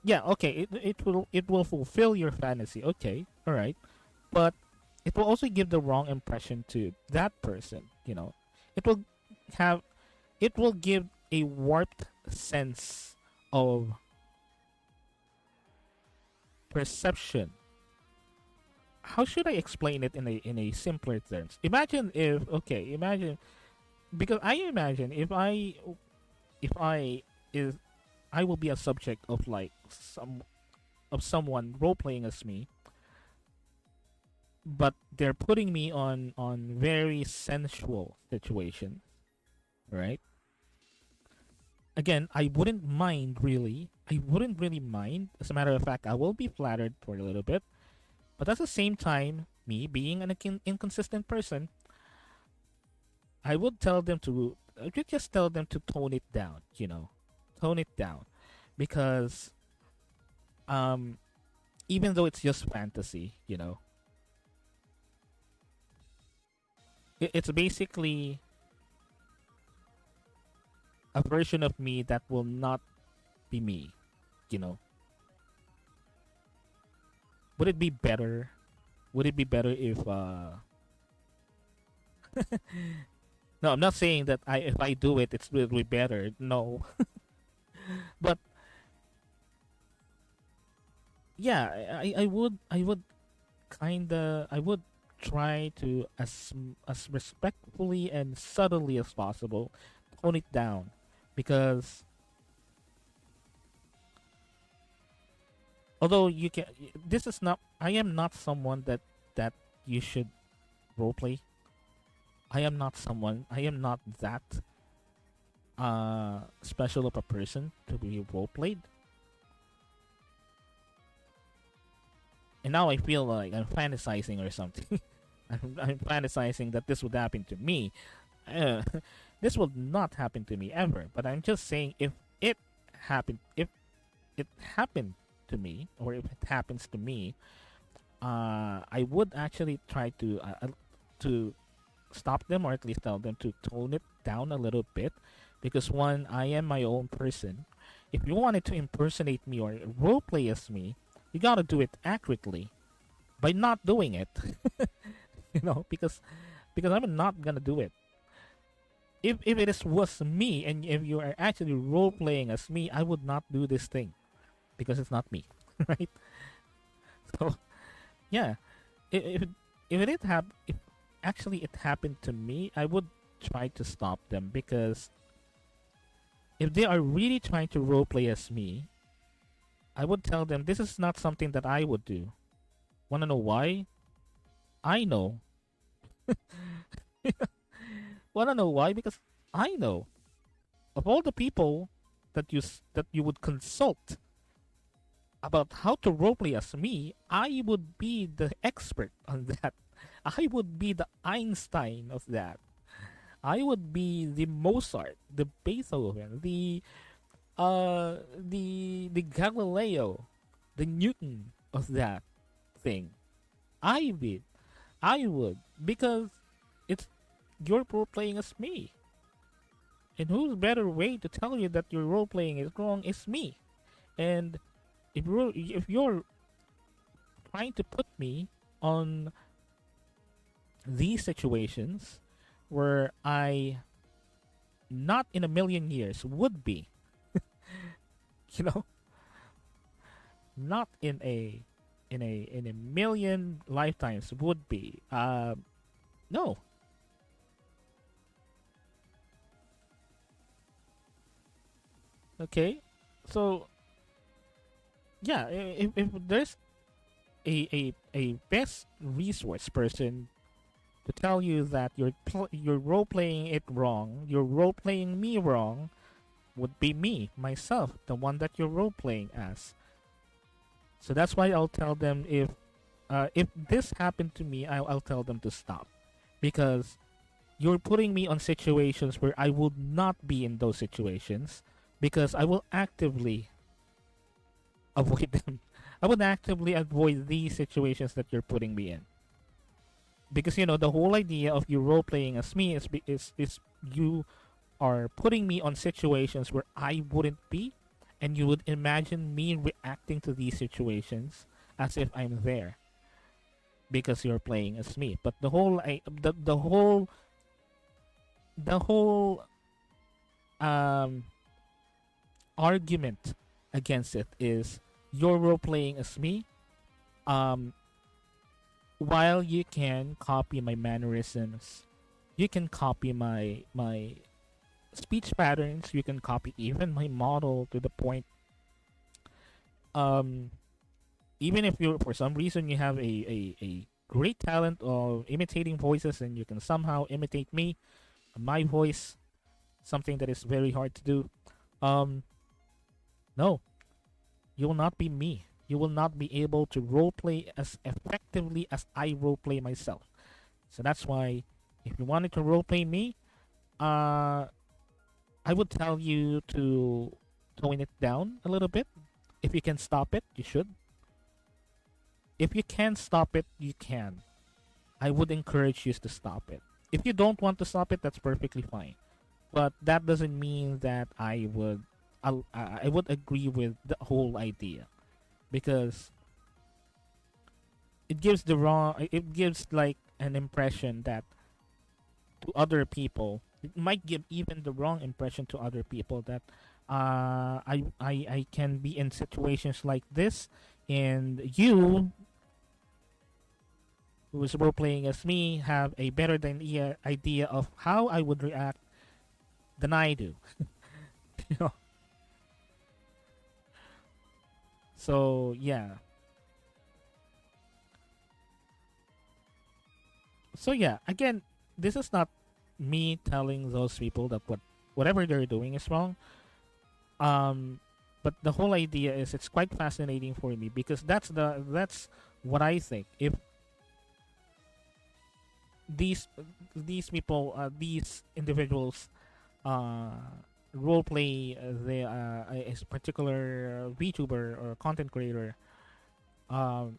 yeah, okay, it will fulfill your fantasy. Okay, all right. But it will also give the wrong impression to that person. It will have, it will give a warped sense of perception. How should I explain it in a simpler terms? Imagine, because I imagine if I is I will be a subject of like someone role playing as me, but they're putting me on very sensual situations, right? Again, I wouldn't mind really. I wouldn't really mind. As a matter of fact, I will be flattered for a little bit, but at the same time, me being an inconsistent person, I would just tell them to tone it down. Tone it down, because even though it's just fantasy, it's basically a version of me that will not be me, you know. Would it be better? Would it be better if No, I'm not saying that if I do it it's will be better. No. But yeah, I would try to as respectfully and subtly as possible tone it down, because although you can, this is not, I am not someone that you should roleplay. I am not that special of a person to be roleplayed. And now I feel like I'm fantasizing or something. I'm fantasizing that this would happen to me. Uh, this will not happen to me ever. But I'm just saying, if it happened to me, or if it happens to me, I would actually try to stop them, or at least tell them to tone it down a little bit, because one, I am my own person. If you wanted to impersonate me or roleplay as me, you gotta do it accurately by not doing it. Because I'm not gonna do it. If it was me, and if you are actually role playing as me, I would not do this thing because it's not me, right? So yeah, if it if actually it happened to me, I would try to stop them, because if they are really trying to role play as me, I would tell them this is not something that I would do. Wanna know why? I know. Wanna know why? Because I know, of all the people that you would consult about how to roleplay as me, I would be the expert on that. I would be the Einstein of that. I would be the Mozart, the Beethoven, the Galileo, the Newton of that thing. I would, I would, because it's you're role playing as me. And who's better way to tell you that your role playing is wrong is me. And if you're trying to put me on these situations where I not in a million years would be, you know, not in a million lifetimes would be. No. Okay. So yeah, if there's a best resource person to tell you that you're role playing it wrong, you're role playing me wrong, would be me myself, the one that you're role playing as. So that's why I'll tell them if this happened to me, I'll tell them to stop, because you're putting me on situations where I would not be in those situations, because I will actively avoid them. I would actively avoid these situations that you're putting me in, because the whole idea of you role playing as me is you are putting me on situations where I wouldn't be, and you would imagine me reacting to these situations as if I'm there because you're playing as me. But the whole um argument against it is you're role playing as me, um while you can copy my mannerisms, you can copy my speech patterns, you can copy even my model to the point, um even if you for some reason you have a great talent of imitating voices, and you can somehow imitate me, my voice, something that is very hard to do. um no, you will not be me. You will not be able to roleplay as effectively as I roleplay myself. So that's why, if you wanted to roleplay me, uh, I would tell you to tone it down a little bit. If you can stop it, you should. If you can stop it, you can. I would encourage you to stop it. If you don't want to stop it, that's perfectly fine. But that doesn't mean that I would agree with the whole idea, because it gives like an impression that to other people, it might give even the wrong impression to other people that I can be in situations like this, and you who is role playing as me have a better than idea of how I would react than I do. you know so yeah. So yeah, again, this is not me telling those people that whatever they're doing is wrong. Um, but the whole idea is it's quite fascinating for me, because that's what I think. If these these individuals uh role play a particular VTuber or content creator, um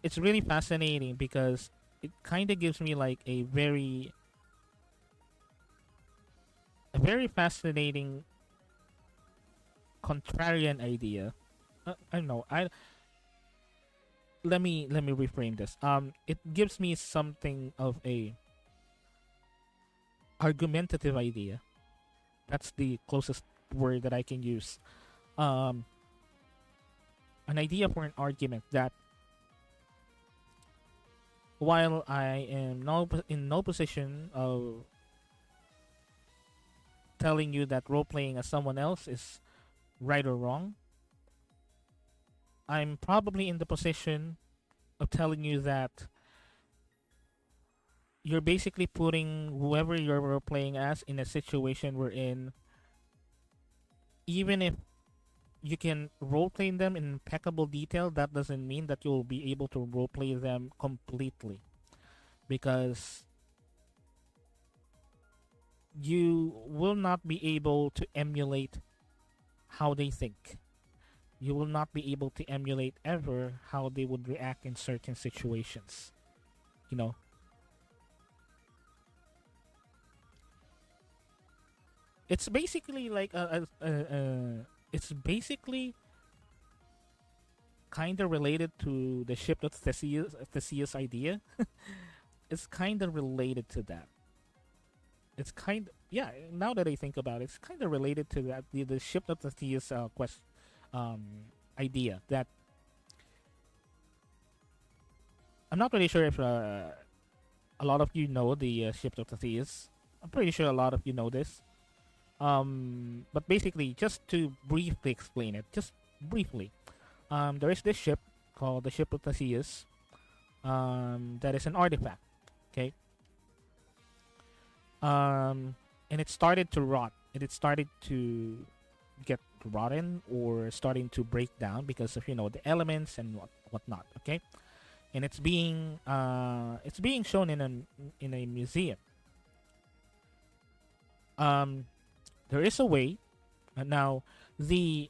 it's really fascinating because it kind of gives me like a very fascinating contrarian idea. I don't know. I let me reframe this. It gives me something of a argumentative idea. That's the closest word that I can use. Um, an idea for an argument that while I am in no position of telling you that role playing as someone else is right or wrong, I'm probably in the position of telling you that you're basically putting whoever you're role playing as in a situation wherein even if you can roleplay them in impeccable detail, that doesn't mean that you'll be able to roleplay them completely. Because you will not be able to emulate how they think. You will not be able to emulate ever how they would react in certain situations. You know? It's basically like it's basically kind of related to the ship of Theseus idea. It's kind of related to that. It's kind of, yeah. Now that I think about it, it's kind of related to that the ship of Theseus idea. That I'm not really sure if a lot of you know the ship of Theseus. I'm pretty sure a lot of you know this. But basically, just to briefly explain it, just briefly, there is this ship called the ship of Theseus. That is an artifact. Okay. And it started to rot. And it started to get rotten or starting to break down because of the elements and whatnot. Okay, and it's being shown in a museum. There is a way now. The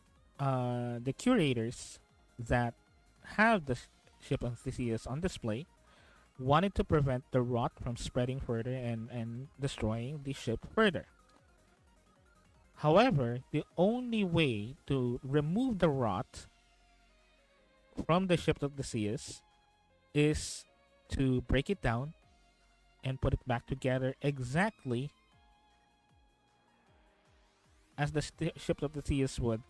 curators that have the ship of Theseus on display wanted to prevent the rot from spreading further and destroying the ship further. However, the only way to remove the rot from the ship of Theseus is to break it down and put it back together exactly as the ship of Theseus would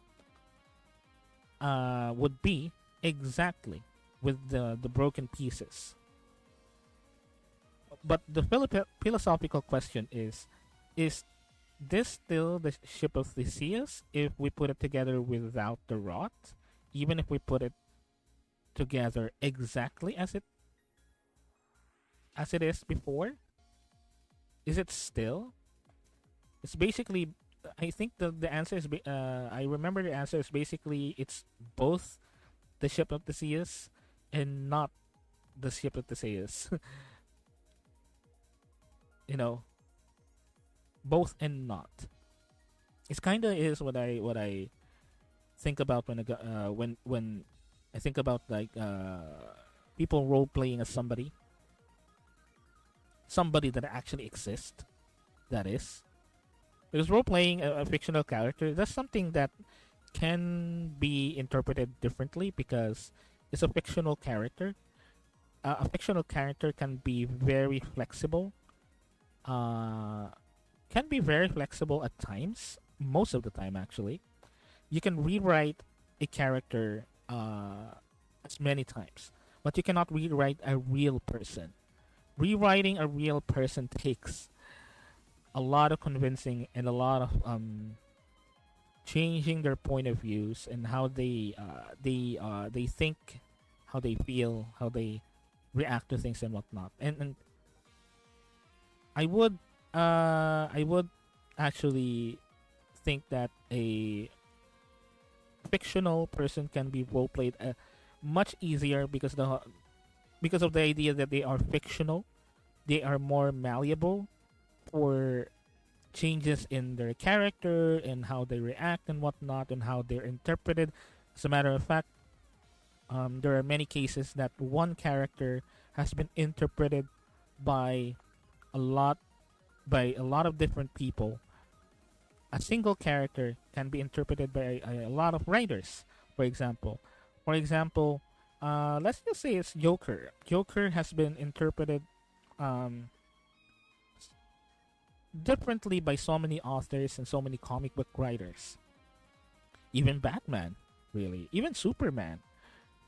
be, exactly with the broken pieces. But the philosophical question is this still the ship of Theseus if we put it together without the rot, even if we put it together exactly as it is before? Is it still? It's basically, I think the answer is I remember the answer is basically it's both the ship of Theseus and not the ship of Theseus. Both and not. It's kind of is what I think about when I think about like people role playing as somebody that actually exists. That is because role playing a fictional character, that's something that can be interpreted differently because it's a fictional character. A fictional character can be very flexible. Can be very flexible at times. Most of the time, actually, you can rewrite a character as many times, but you cannot rewrite a real person. Rewriting a real person takes a lot of convincing and a lot of changing their point of views and how they think, how they feel, how they react to things and whatnot. And I would actually think that a fictional person can be role played much easier because of the idea that they are fictional. They are more malleable for changes in their character and how they react and whatnot and how they're interpreted. As a matter of fact, There are many cases that one character has been interpreted by a lot by a lot of different people. A single character can be interpreted by a lot of writers. For example, for example, let's just say it's Joker. Joker has been interpreted um, differently by so many authors and so many comic book writers. Even Batman, really, even Superman.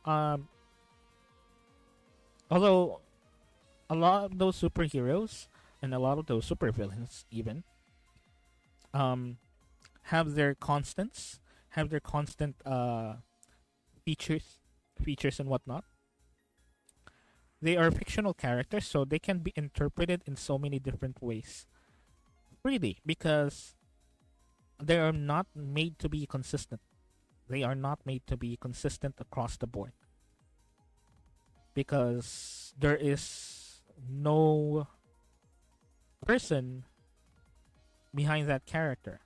Um, Although a lot of those superheroes and a lot of those supervillains even um, have their constants, have their constant features, features and whatnot. They are fictional characters, so they can be interpreted in so many different ways, really, because they are not made to be consistent. They are not made to be consistent across the board because there is no person behind that character.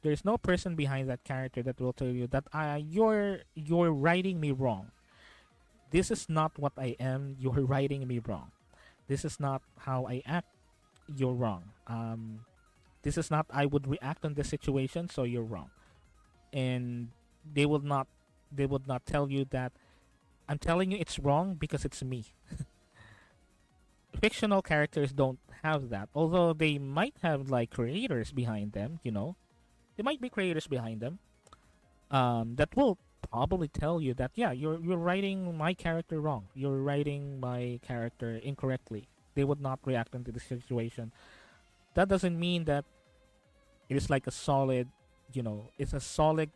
There is no person behind that character that will tell you that you're writing me wrong. This is not what I am. You're writing me wrong. This is not how I act. You're wrong. This is not I would react on this situation, so you're wrong. And they will not they would not tell you that I'm telling you it's wrong because it's me. Fictional characters don't have that. Although they might have like creators behind them, you know. There might be creators behind them. That will probably tell you that yeah, you're writing my character wrong. You're writing my character incorrectly. They would not react into the situation. That doesn't mean that it is like a solid, you know, it's a solid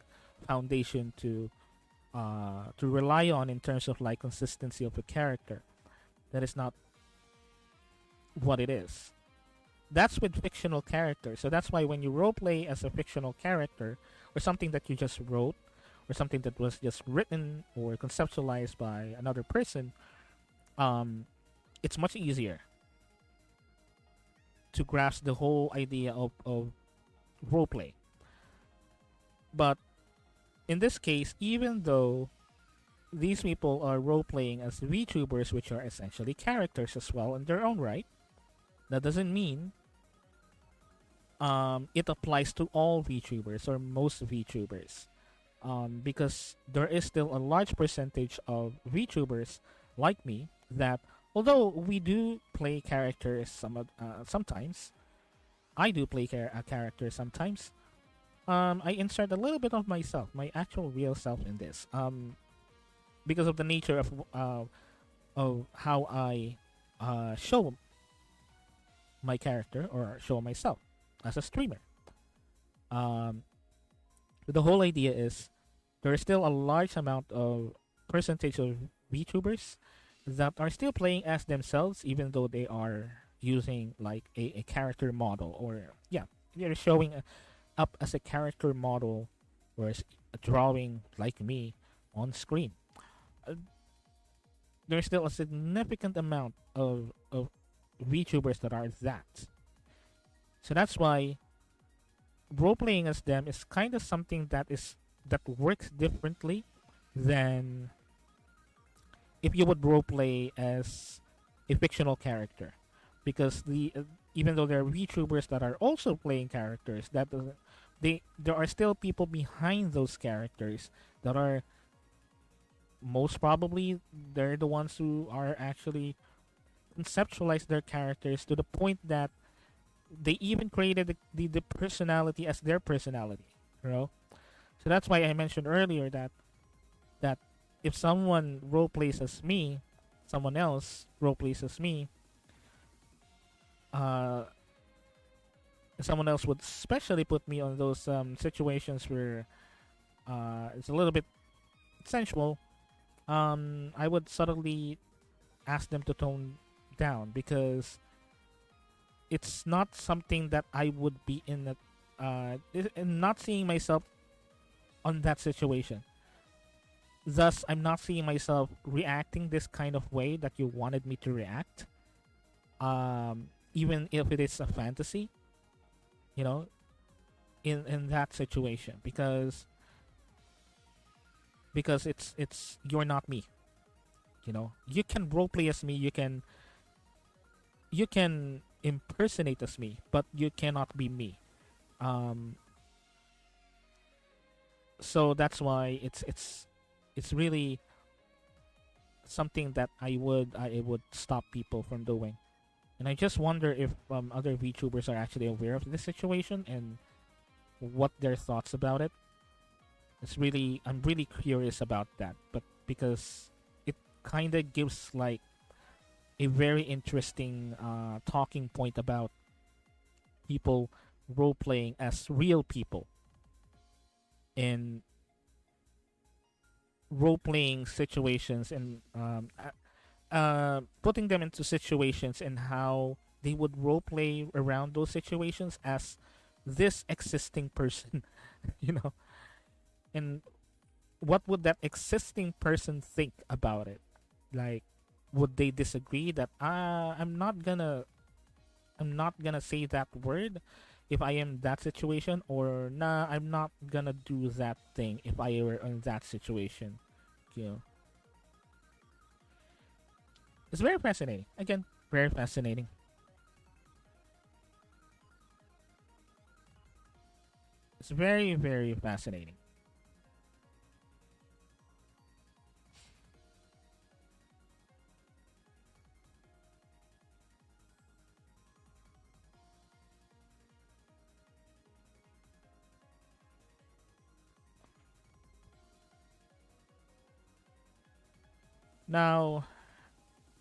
foundation to rely on in terms of like consistency of a character. That is not what it is. That's with fictional characters. So that's why when you roleplay as a fictional character or something that you just wrote or something that was just written or conceptualized by another person, it's much easier to grasp the whole idea of roleplay. But in this case, even though these people are role playing as VTubers, which are essentially characters as well in their own right, that doesn't mean it applies to all VTubers or most VTubers. Because there is still a large percentage of VTubers like me that, although we do play characters sometimes, I do play a character sometimes. I insert a little bit of myself, my actual real self in this. Because of the nature of how I show my character or show myself as a streamer. But the whole idea is there is still a large amount of percentage of VTubers that are still playing as themselves, even though they are using like a character model, or yeah, they're showing up as a character model or as a drawing like me on screen. There's still a significant amount of VTubers that are that. So that's why role playing as them is kind of something that works differently than if you would role play as a fictional character, because the even though there are VTubers that are also playing characters, that doesn't there are still people behind those characters that are most probably they're the ones who are actually conceptualize their characters to the point that they even created the personality as their personality, you know. So that's why I mentioned earlier that if someone role plays as me, someone else role plays as me, uh someone else would especially put me on those situations where it's a little bit sensual. I would subtly ask them to tone down because it's not something that I would be in not seeing myself on that situation. Thus, I'm not seeing myself reacting this kind of way that you wanted me to react. Even if it is a fantasy, you know, in that situation, because because it's you're not me. You know, you can roleplay as me. You can impersonate as me, but you cannot be me. Um, so that's why it's really something that I would stop people from doing. And I just wonder if other VTubers are actually aware of this situation and what their thoughts about it. I'm really curious about that, but because it kind of gives like a very interesting talking point about people role playing as real people in role playing situations and putting them into situations and how they would role play around those situations as this existing person, you know, and what would that existing person think about it? Like, would they disagree that I'm not gonna say that word if I am that situation, or nah, I'm not gonna do that thing if I were in that situation. You know, it's very fascinating. Again, very fascinating. It's very, very fascinating. Now,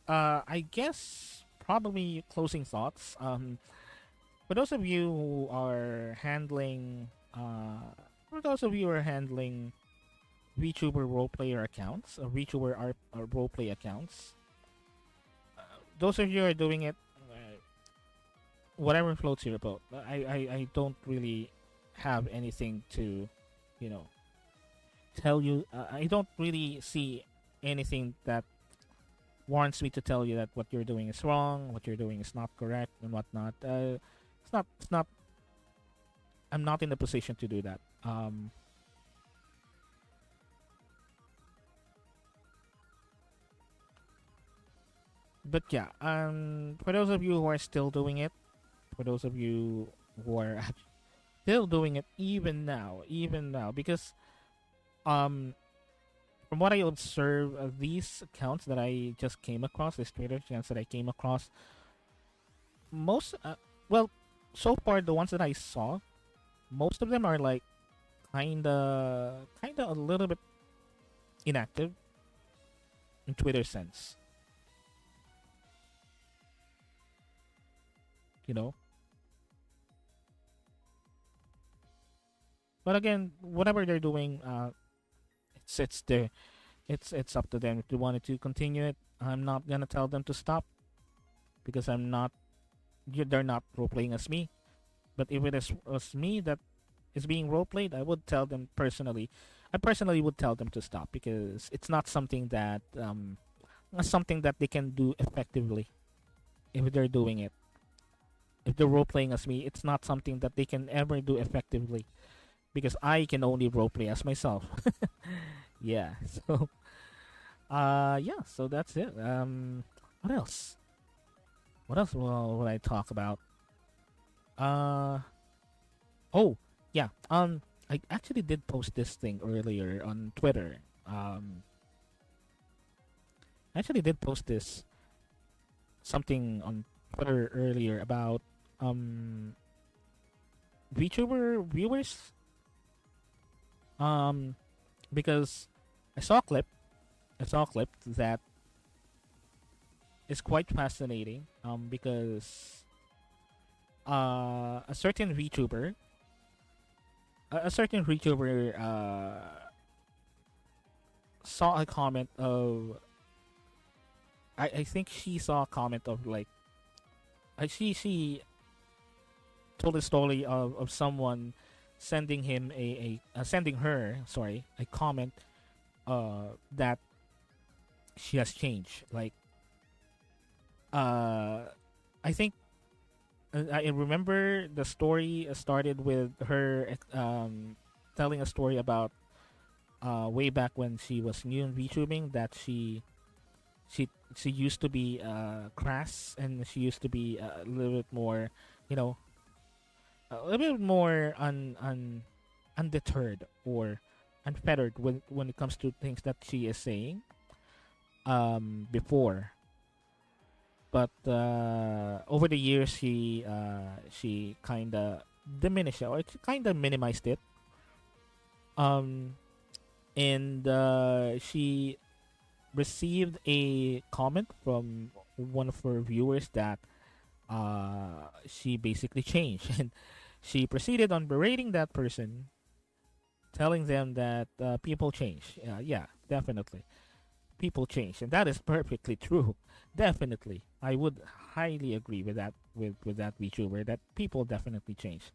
I guess probably closing thoughts. For those of you who are handling, for those of you who are handling VTuber roleplayer accounts, VTuber roleplay accounts, those of you who are doing it, whatever floats your boat. I don't really have anything to, you know, tell you. I don't really see anything that warrants me to tell you that what you're doing is wrong, what you're doing is not correct, and whatnot. It's not. It's not. I'm not in a position to do that. But yeah. For those of you who are still doing it, for those of you who are still doing it even now, because um, from what I observe, these accounts that I just came across, these Twitter accounts that I came across, most, well, so far the ones that I saw, most of them are like kinda a little bit inactive in Twitter sense, you know. But again, whatever they're doing, it's their, it's up to them if they wanted to continue it. I'm not gonna tell them to stop because they're not role playing as me. But if it is was me that is being role played, I would tell them personally. I personally would tell them to stop because it's not something that they can do effectively if they're doing it. If they're role playing as me, it's not something that they can ever do effectively because I can only role play as myself. Yeah. So yeah, so that's it. What else? What else will I talk about? Uh oh, yeah. I actually did post this thing earlier on Twitter. I actually did post this something on Twitter earlier about VTuber viewers. Um because I saw a clip. I saw a clip that is quite fascinating. Because a certain VTuber, a certain VTuber saw a comment of. I think she saw a comment of like. She told a story of someone sending him sending her, sorry, a comment that she has changed. Like I think I remember the story started with her telling a story about way back when she was new in VTubing, that she used to be crass, and she used to be a little bit more, you know, a little bit more undeterred or unfettered when it comes to things that she is saying before. But over the years, she kind of diminished it, or kind of minimized it. Um, and she received a comment from one of her viewers that she basically changed, and she proceeded on berating that person, telling them that people change. Yeah, definitely, people change, and that is perfectly true. Definitely, I would highly agree with that with that VTuber, that people definitely change.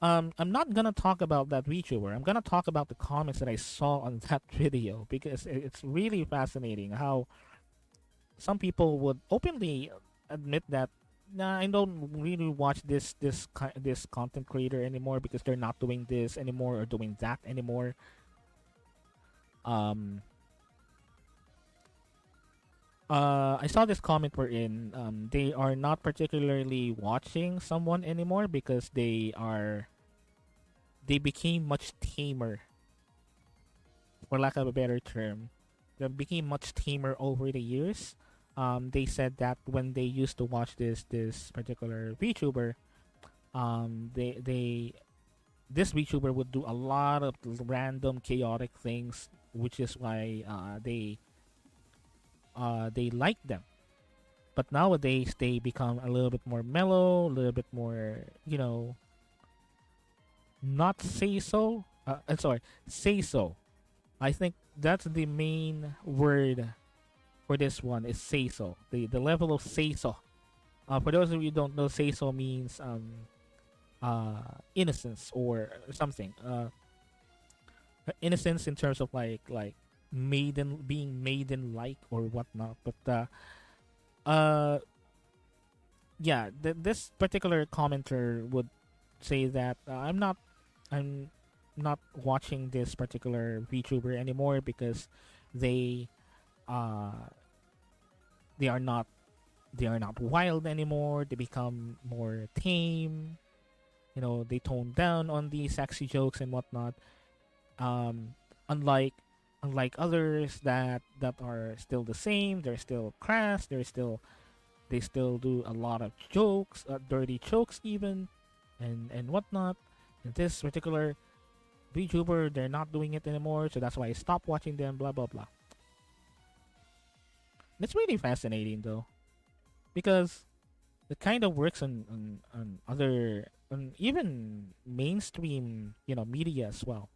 I'm not gonna talk about that VTuber. I'm gonna talk about the comments that I saw on that video, because it's really fascinating how some people would openly admit that, nah, I don't really watch this content creator anymore because they're not doing this anymore or doing that anymore. Um, I saw this comment wherein they are not particularly watching someone anymore because they became much tamer, for lack of a better term. They became much tamer over the years. They said that when they used to watch this particular VTuber, they this VTuber would do a lot of random chaotic things, which is why they like them. But nowadays they become a little bit more mellow, a little bit more, not say so. Sorry, say so. I think that's the main word for this one, is say so. The level of say so. For those of you who don't know, say so means innocence or something. Innocence in terms of like maiden, being maiden like or whatnot. But uh yeah, this particular commenter would say that I'm not watching this particular VTuber anymore because they uh they are not wild anymore. They become more tame. They tone down on the sexy jokes and whatnot. Um, unlike others that are still the same. They're still crass. They still do a lot of jokes, dirty jokes even, and whatnot. And this particular VTuber, they're not doing it anymore, so that's why I stopped watching them. Blah blah blah. And it's really fascinating though, because it kind of works on other, on even mainstream, media as well.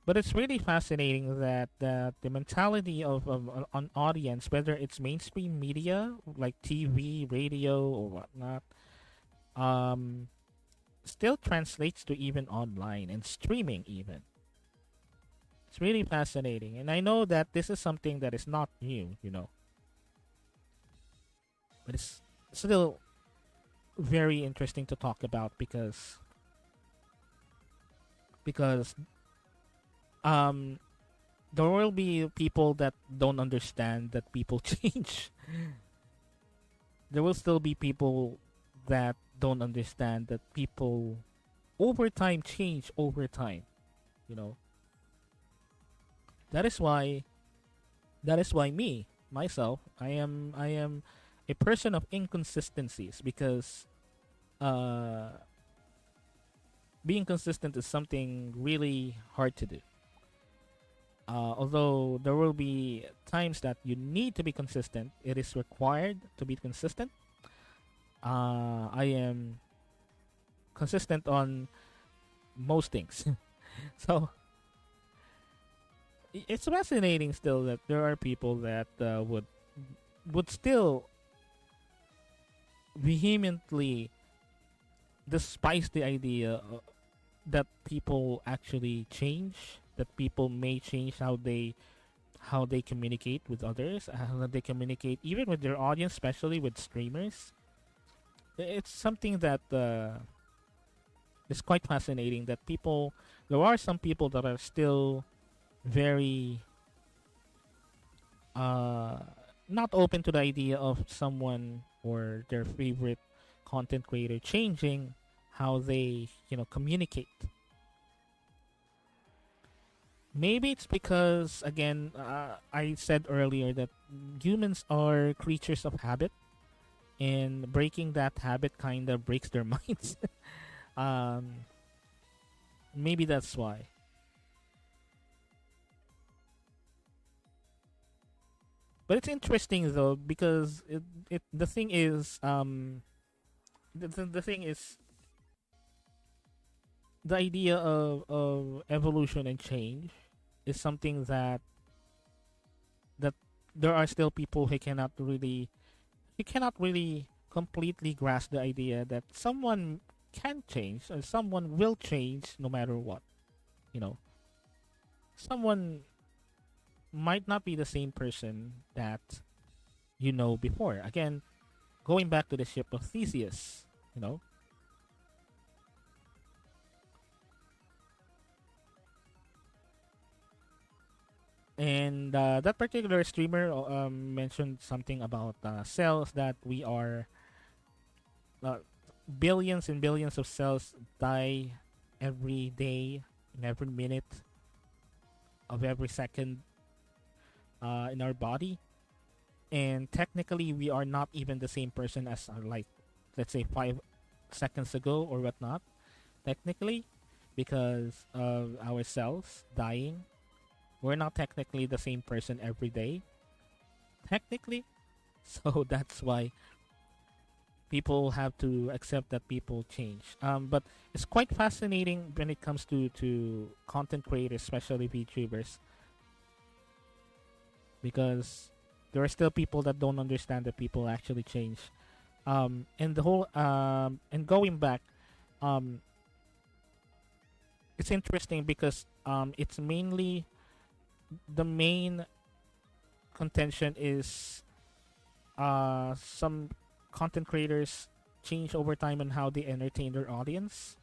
But it's really fascinating that the mentality of an audience, whether it's mainstream media like TV, radio, or whatnot, um, still translates to even online and streaming even. It's really fascinating, and I know that this is something that is not new, but it's still very interesting to talk about because um there will be people that don't understand that people change. There will still be people that don't understand that people over time change over time. You know, that is why me myself, I am a person of inconsistencies, because uh being consistent is something really hard to do. Although there will be times that you need to be consistent, it is required to be consistent. I am consistent on most things. So it's fascinating still that there are people that would still vehemently despise the idea that people actually change, that people may change how they communicate with others, how they communicate even with their audience, especially with streamers. It's something that It's quite fascinating that there are some people that are still very uh, not open to the idea of someone or their favorite content creator changing how they, communicate. Maybe it's because, again, I said earlier that humans are creatures of habit, and breaking that habit kind of breaks their minds. um, Maybe that's why. But it's interesting though because the thing is the thing is the idea of evolution and change is something that there are still people who cannot really completely grasp the idea that someone can change or someone will change no matter what. You know, someone might not be the same person that you know before. Again, going back to the ship of Theseus, you know, and that particular streamer mentioned something about cells that we are uh, billions and billions of cells die every day, in every minute of every second in our body, and technically we are not even the same person as like let's say 5 seconds ago or whatnot. Technically, because of our cells dying, we're not technically the same person every day. Technically, so that's why people have to accept that people change. But it's quite fascinating when it comes to content creators, especially VTubers, because there are still people that don't understand that people actually change. And the whole and going back, um, it's interesting because it's mainly the main contention is some content creators change over time and how they entertain their audience,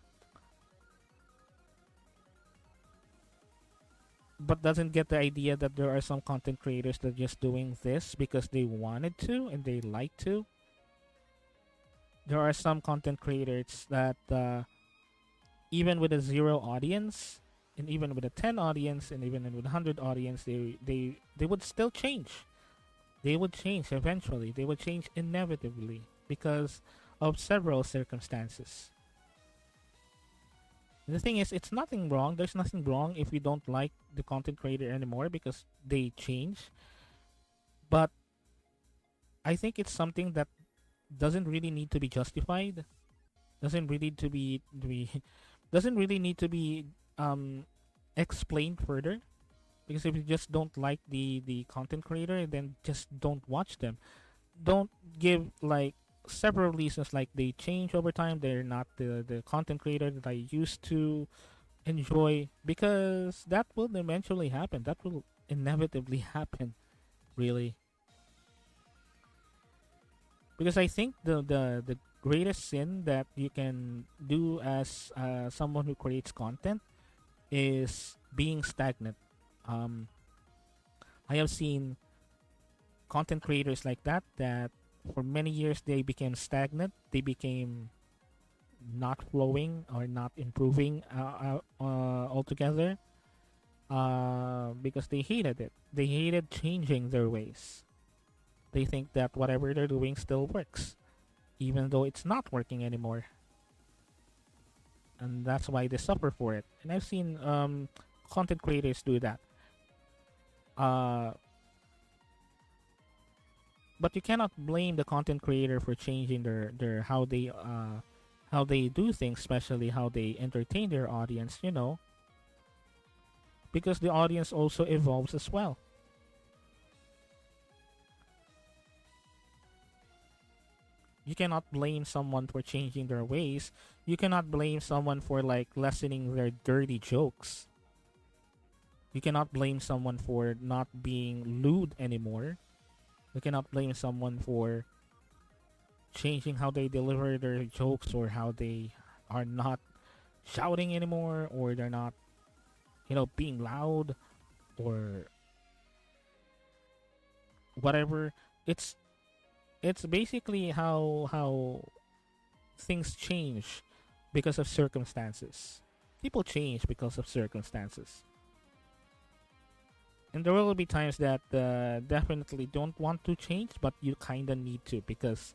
but doesn't get the idea that there are some content creators that are just doing this because they wanted to and they like to. There are some content creators that even with a zero audience and even with a 10 audience and even with a 100 audience, they would still change. They would change eventually. They would change inevitably because of several circumstances. And the thing is, it's nothing wrong. There's nothing wrong if you don't like the content creator anymore because they change. But I think it's something that doesn't really need to be justified. Doesn't really to be doesn't really need to be um, explained further. Because if you just don't like the content creator, then just don't watch them. Don't give like several reasons like they change over time. They're not the content creator that I used to enjoy, because that will eventually happen. That will inevitably happen, really. Because I think the greatest sin that you can do as someone who creates content is being stagnant. Um, I have seen content creators like that for many years they became stagnant. They became not flowing or not improving altogether because they hated it. They hated changing their ways. They think that whatever they're doing still works, even though it's not working anymore. And that's why they suffer for it. And I've seen content creators do that. Uh, but you cannot blame the content creator for changing their how they do things, especially how they entertain their audience, because the audience also evolves as well. You cannot blame someone for changing their ways. You cannot blame someone for like lessening their dirty jokes. You cannot blame someone for not being lewd anymore. You cannot blame someone for changing how they deliver their jokes or how they are not shouting anymore, or they're not, being loud, or whatever. It's basically how things change because of circumstances. People change because of circumstances. And there will be times that definitely don't want to change, but you kind of need to because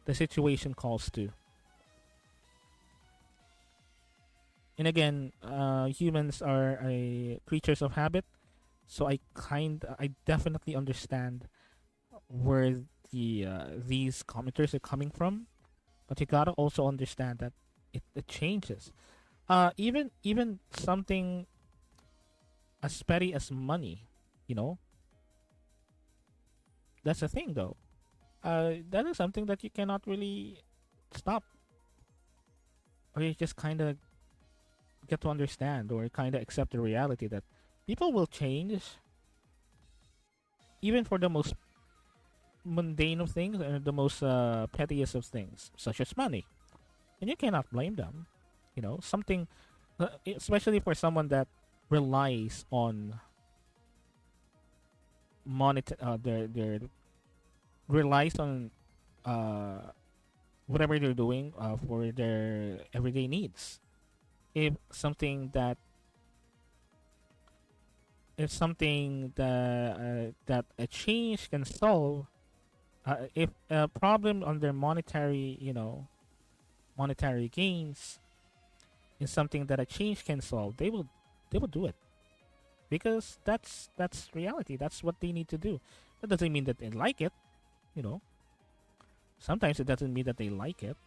the situation calls to. And again, humans are creatures of habit, so I definitely understand where these commenters are coming from, but you gotta also understand that it changes. Even something as petty as money, you know, that's a thing though. That is something that you cannot really stop, or you just kind of get to understand or kind of accept the reality that people will change, even for the most mundane of things and the most pettiest of things, such as money. And you cannot blame them. Something, especially for someone that relies on their relies on uh, whatever they're doing for their everyday needs. If something that that a change can solve, if a problem on their monetary gains is something that a change can solve, they will do it because that's reality. That's what they need to do. That doesn't mean that they like it. You know, sometimes it doesn't mean that they like it,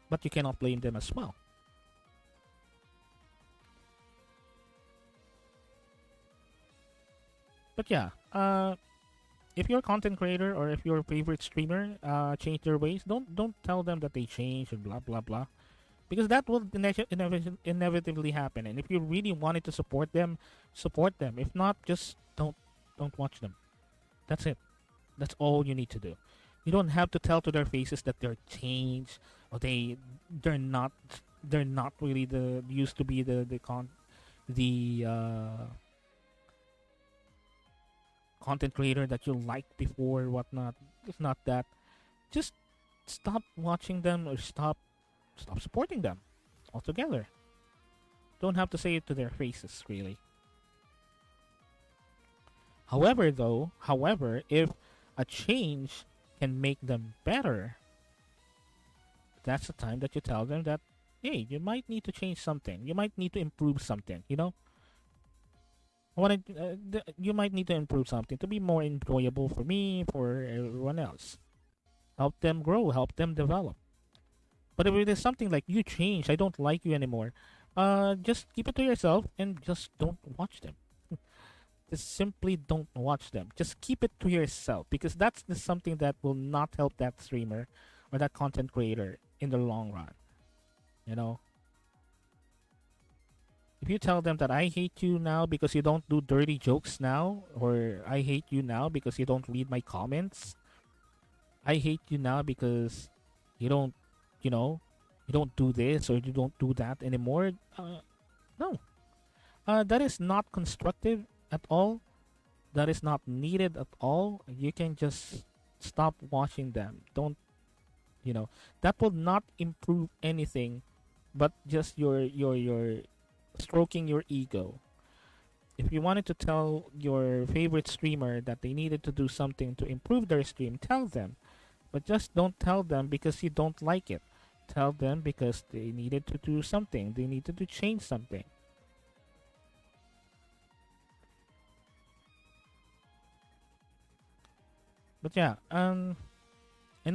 but you cannot blame them as well. But yeah, if you're a content creator or if your favorite streamer change their ways, don't tell them that they change and blah blah blah, because that will inevitably happen. And if you really wanted to support them, support them. If not, just don't watch them. That's it. That's all you need to do. You don't have to tell to their faces that they're changed or they're not really the used to be the content creator that you liked before or whatnot. It's not that. Just stop watching them or stop supporting them altogether. Don't have to say it to their faces, really. However, if a change can make them better, that's the time that you tell them that, hey, you might need to change something. You might need to improve something. You might need to improve something to be more enjoyable for me, for everyone else. Help them grow, help them develop. But if it is something like you change, I don't like you anymore, just keep it to yourself and just don't watch them. Just simply don't watch them. Just keep it to yourself because that's something that will not help that streamer or that content creator in the long run. You know, if you tell them that I hate you now because you don't do dirty jokes now, or I hate you now because you don't read my comments, I hate you now because you don't, you know, you don't do this or you don't do that anymore. No, that is not constructive at all. That is not needed at all. You can just stop watching them. Don't, that will not improve anything, but just your stroking your ego. If you wanted to tell your favorite streamer that they needed to do something to improve their stream, tell them. But just don't tell them because you don't like it. Tell them because they needed to do something. They needed to change something. But yeah, and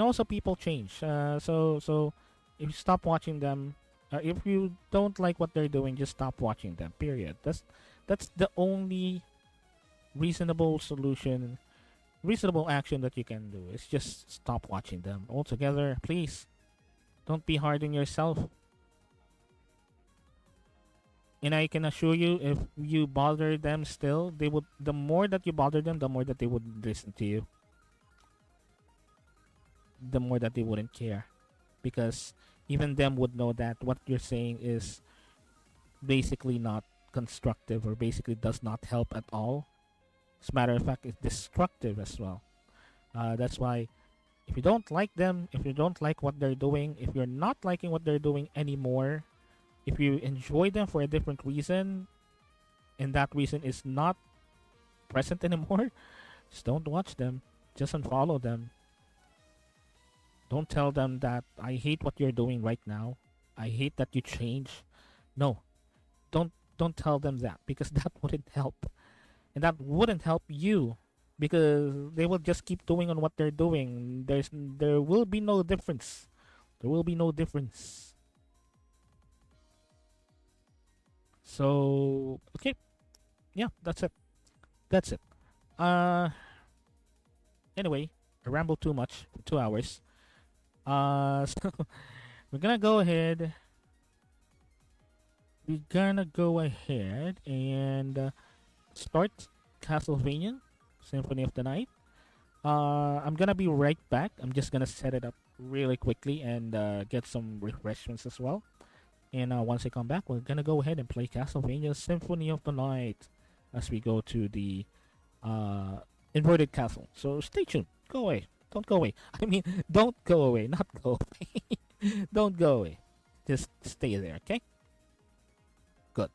also people change. So if you stop watching them, if you don't like what they're doing, just stop watching them. Period. That's the only reasonable solution, reasonable action that you can do. Is just stop watching them altogether. Please, don't be hard on yourself. And I can assure you, if you bother them still, they would. The more that you bother them, the more that they would listen to you. The more that they wouldn't care, because even them would know that what you're saying is basically not constructive or basically does not help at all. As a matter of fact, it's destructive as well. That's why if you don't like them, if you don't like what they're doing, if you're not liking what they're doing anymore, if you enjoy them for a different reason, and that reason is not present anymore, just don't watch them. Just unfollow them. Don't tell them that I hate what you're doing right now. I hate that you change. No, don't tell them that because that wouldn't help. And that wouldn't help you because they will just keep doing on what they're doing. There will be no difference. There will be no difference. So okay, yeah, that's it. That's it. Uh, anyway, I rambled too much for 2 hours. So we're gonna go ahead. We're gonna go ahead and start Castlevania Symphony of the Night. I'm gonna be right back. I'm just gonna set it up really quickly and get some refreshments as well. And once I come back, we're gonna go ahead and play Castlevania Symphony of the Night as we go to the uh, inverted castle. So stay tuned. Go away. Don't go away. I mean, don't go away. Not go away. Don't go away. Just stay there, okay? Good.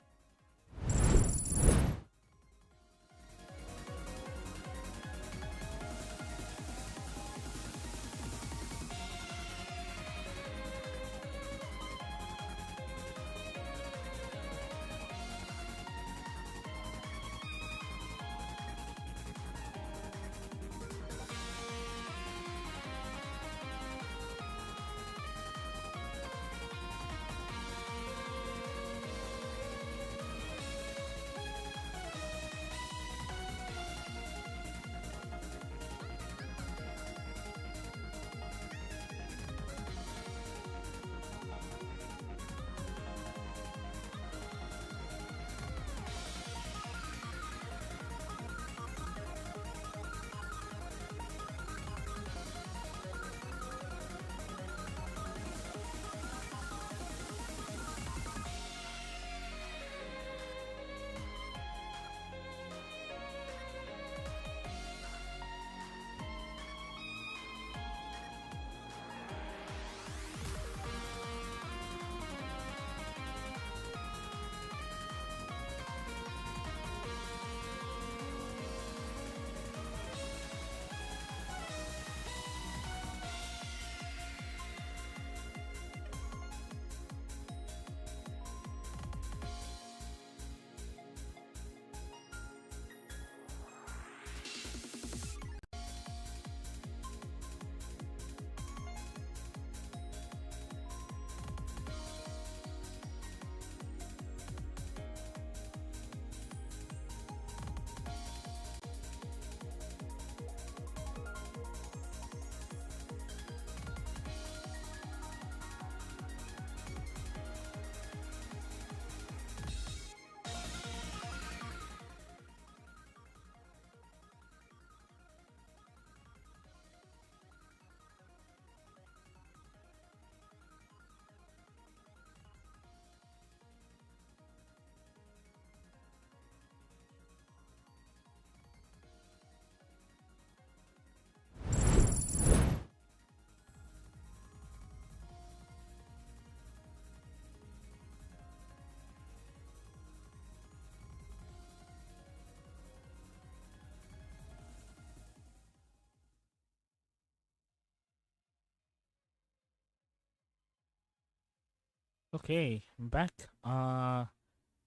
Okay, I'm back.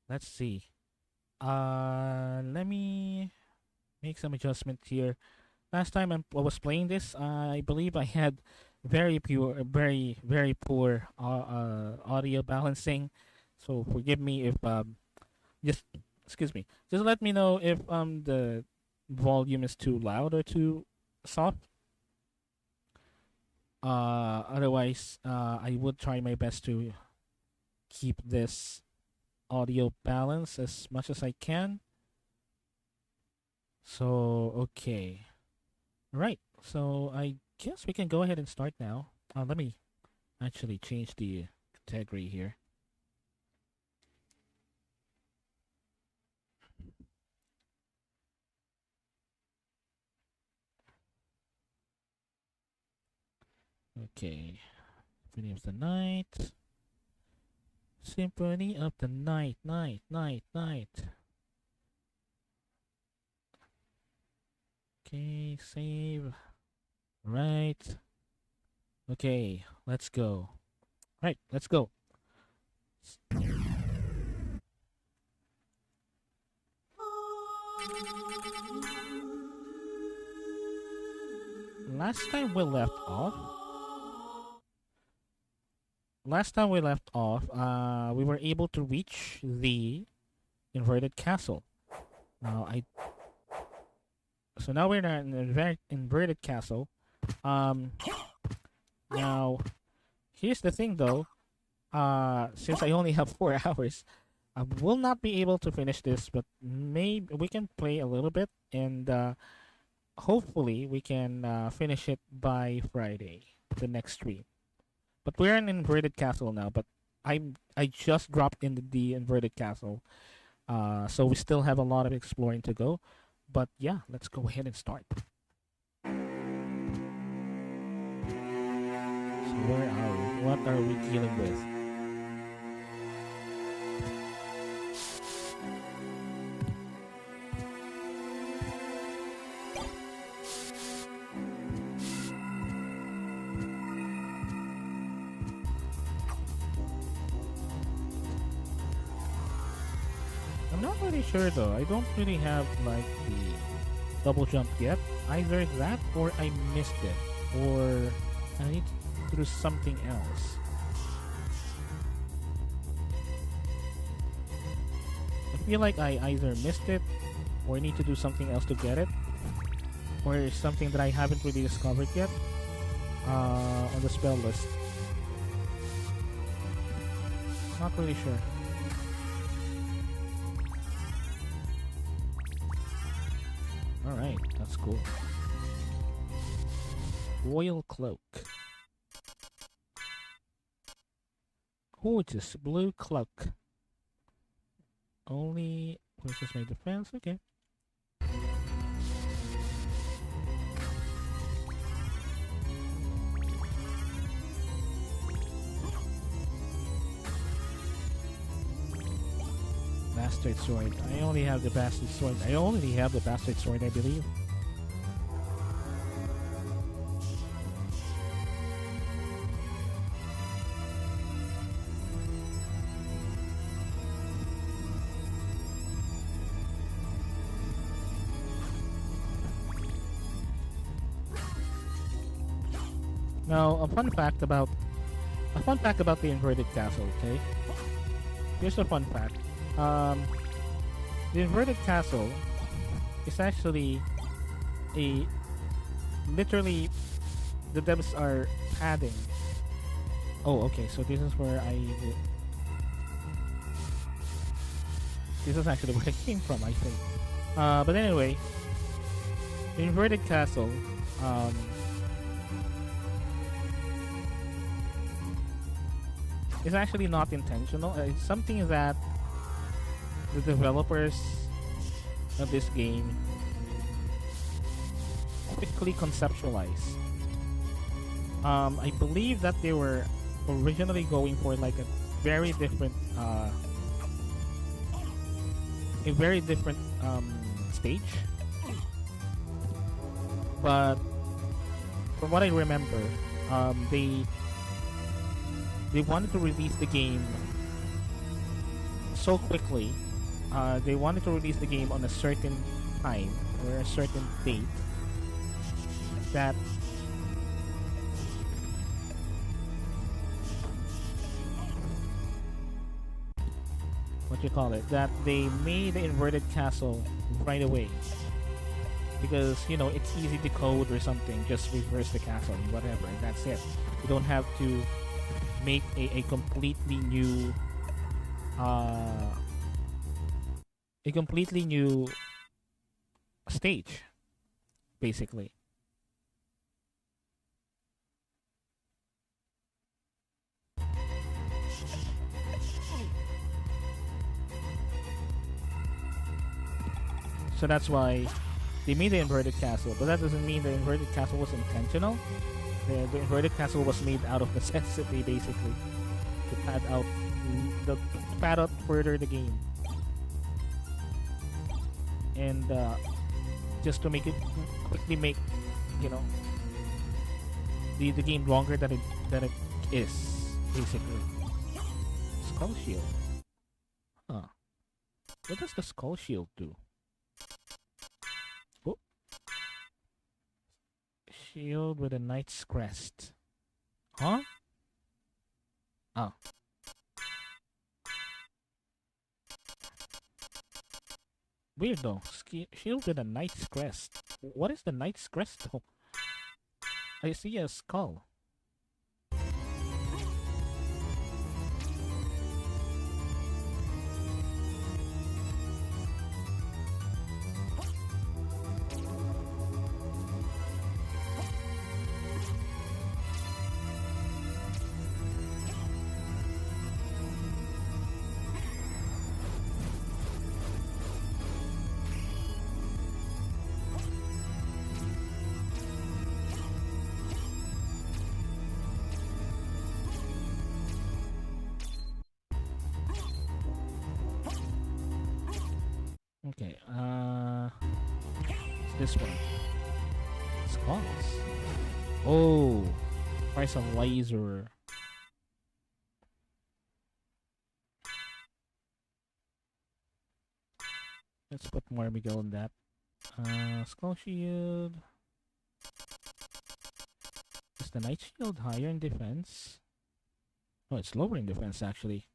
Let's see. Let me make some adjustment here. Last time I was playing this, I believe I had very poor audio balancing. So forgive me if just excuse me. Just let me know if the volume is too loud or too soft. Otherwise, I would try my best to keep this audio balance as much as I can. So, okay. Right. So, I guess we can go ahead and start now. Let me actually change the category here. Okay. Symphony of the Night. Symphony of the Night, night. Okay, save. Right. Okay, let's go. Right, let's go. Last time we left off, we were able to reach the inverted castle. So now we're in an inverted castle. Now, here's the thing though. Since I only have 4 hours, I will not be able to finish this, but maybe we can play a little bit, and hopefully we can finish it by Friday, the next stream. But we're in inverted castle now, but I just dropped into the inverted castle, so we still have a lot of exploring to go. But yeah, let's go ahead and start. So where are we? What are we dealing with? I'm not really sure though. I don't really have like the double jump yet. Either that or I missed it. Or I need to do something else. I feel like I either missed it or I need to do something else to get it. Or it's something that I haven't really discovered yet on the spell list. Not really sure. Alright, that's cool. Royal Cloak. Oh, just blue cloak. Only increases my defense. Okay. Bastard sword. I only have the bastard sword. I believe. Now, a fun fact about the inverted castle. Okay, here's a fun fact. The inverted castle is actually literally the devs are padding. Oh, okay. So this is where this is actually where I came from, I think. But anyway, the inverted castle. Is actually not intentional. It's something that the developers of this game quickly conceptualized. I believe that they were originally going for like a very different stage, but from what I remember, they wanted to release the game so quickly. They wanted to release the game on a certain time or a certain date that that they made the inverted castle right away, because it's easy to code or something. Just reverse the castle and whatever, and that's it. You don't have to make a completely new stage, basically. So that's why they made the inverted castle. But that doesn't mean the inverted castle was intentional. The inverted castle was made out of necessity, basically, to pad out further the game, and just to make it quickly make the game longer than it is, basically. Skull shield. Huh. What does the skull shield do? Oh. Shield with a knight's crest. Huh? Oh. Weird though. Shield with a knight's crest. What is the knight's crest though? I see a skull. Okay, it's this one. Skulls. Oh, price of laser. Let's put more Miguel in that. Skull shield. Is the knight shield higher in defense? Oh, it's lower in defense actually.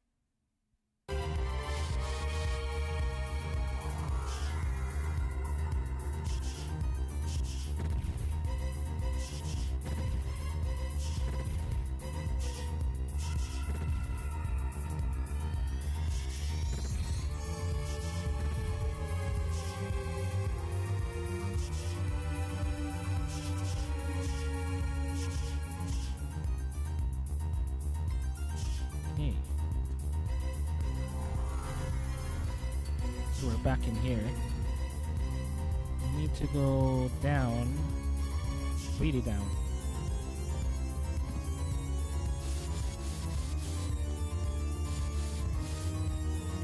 So we're back in here. We need to go down, really down.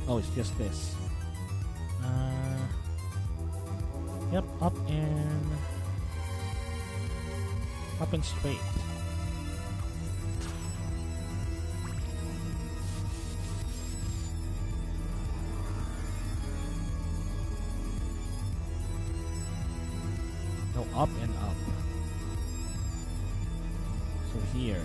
Oh, it's just this. Yep, up and straight. No, up and up. So here.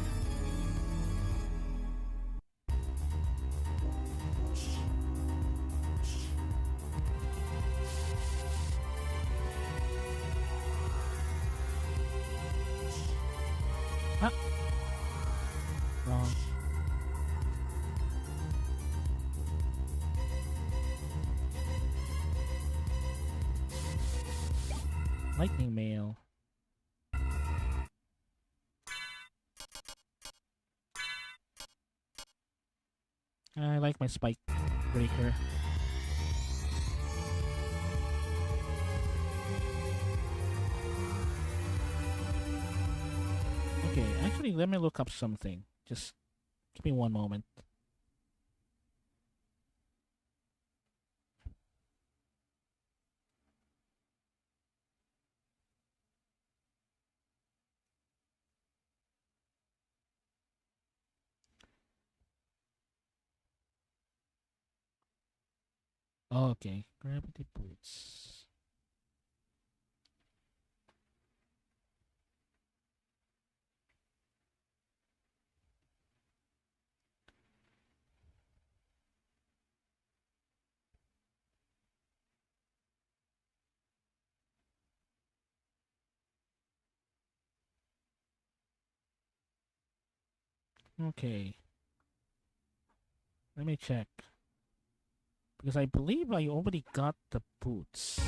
Ah. Wrong. Lightning mail. I like my spike breaker. Okay, actually, let me look up something. Just give me one moment. Okay, gravity boots. Okay. Let me check. Because I believe I already got the boots.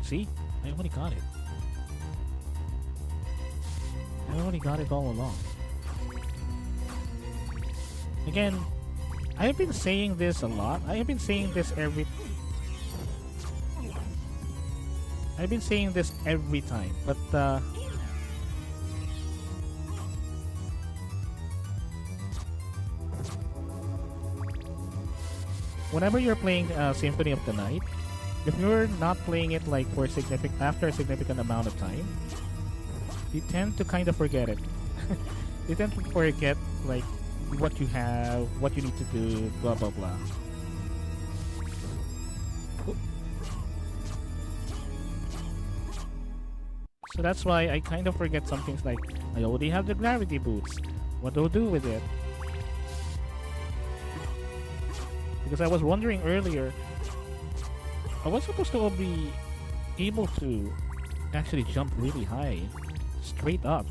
See? I already got it. I already got it all along. Again, I have been saying this a lot. I have been saying this I've been saying this every time, but whenever you're playing Symphony of the Night, if you're not playing it like for after a significant amount of time, you tend to kind of forget it. You tend to forget like what you have, what you need to do, blah blah blah. So that's why I kind of forget some things like I already have the gravity boots. What do I do with it? Because I was wondering earlier, I was supposed to be able to actually jump really high, straight up.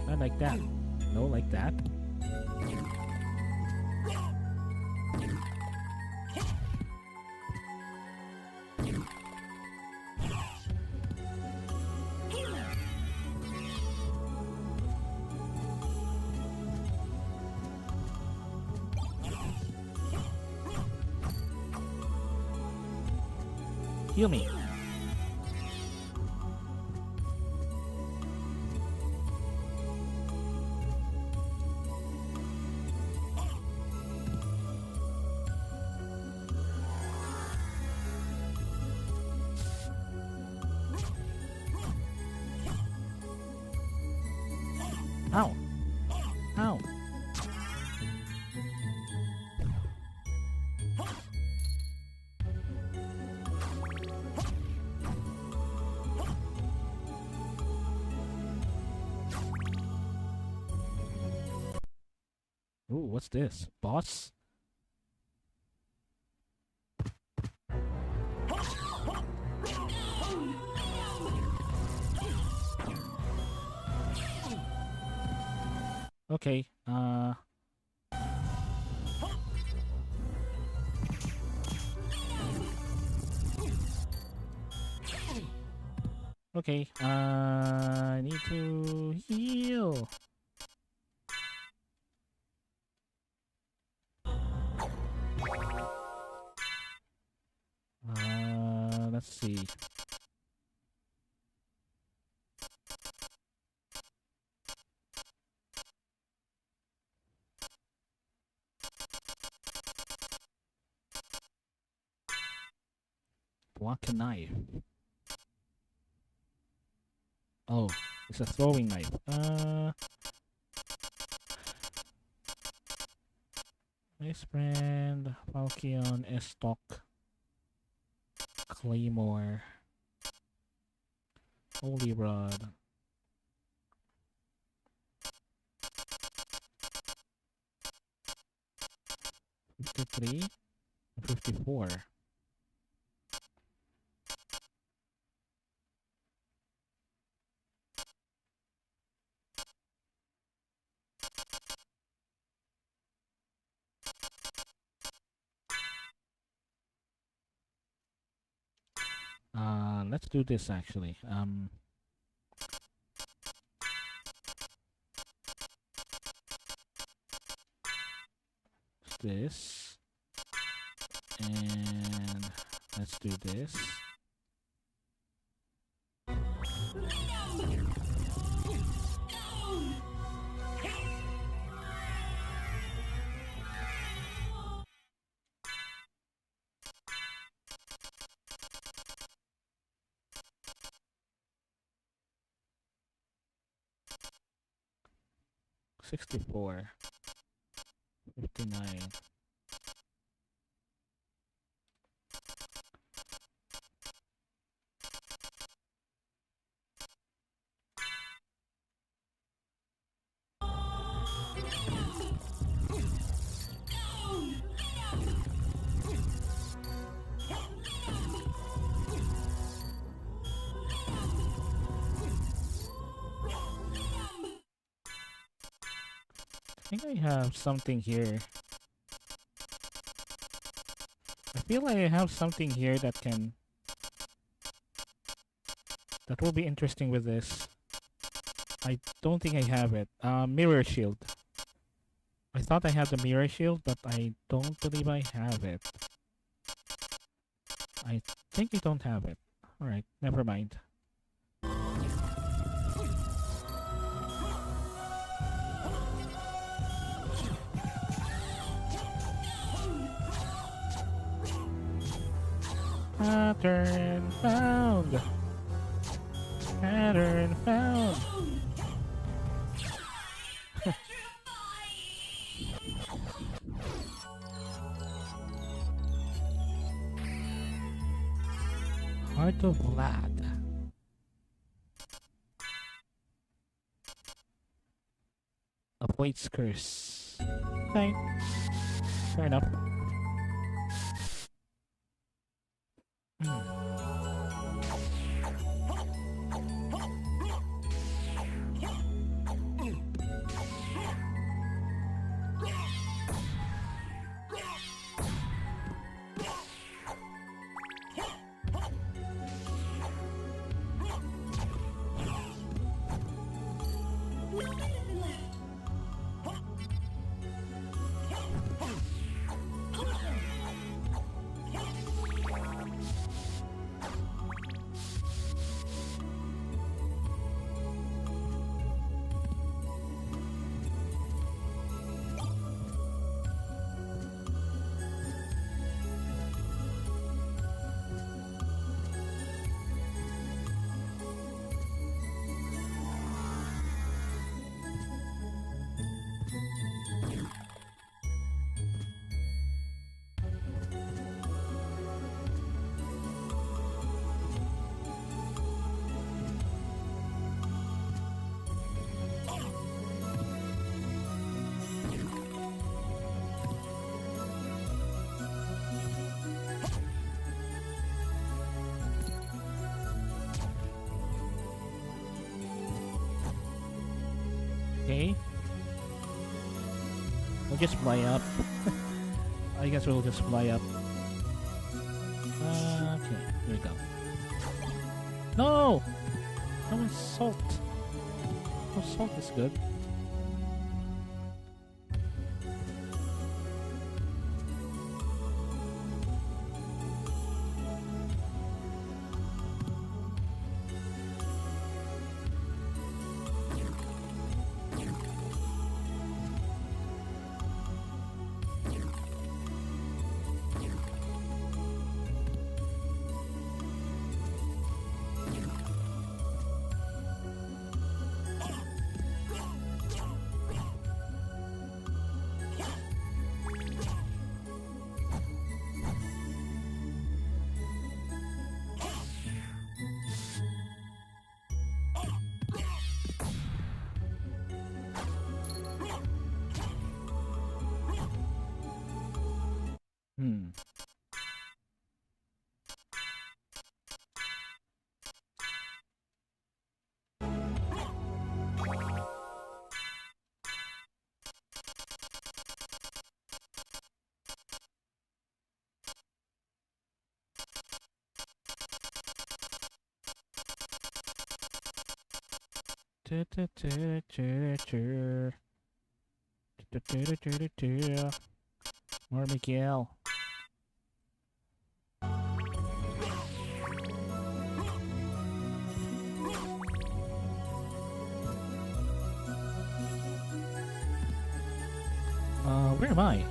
Not like that. No, like that. Heal me. Ow. Ow. Ooh, what's this? Boss? Okay, okay, I need to heal. Let's see. Block a knife. Oh, it's a throwing knife. Nice brand, Falchion, Estoc, Claymore, Holy Rod. $53, $54. Let's do this actually. This, and let's do this. $64, $59. I think I have something here. I feel like I have something here that can That will be interesting with this. I don't think I have it. Mirror shield. I thought I had the mirror shield, but I don't believe I have it. I think I don't have it. Alright, never mind. Pattern found! Pattern found! Heart of Vlad. Avoids curse. Okay. Fair enough. Okay. We'll just fly up. I guess we'll just fly up. Okay, here we go. No! No salt. No salt is good. Hmm. More Miguel. Where am I?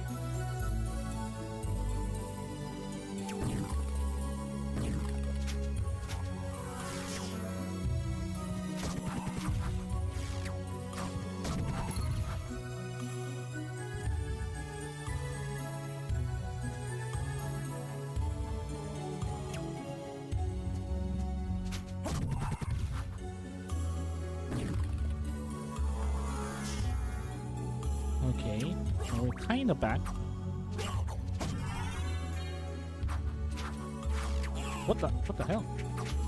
Okay, so we're kind of back. What the hell?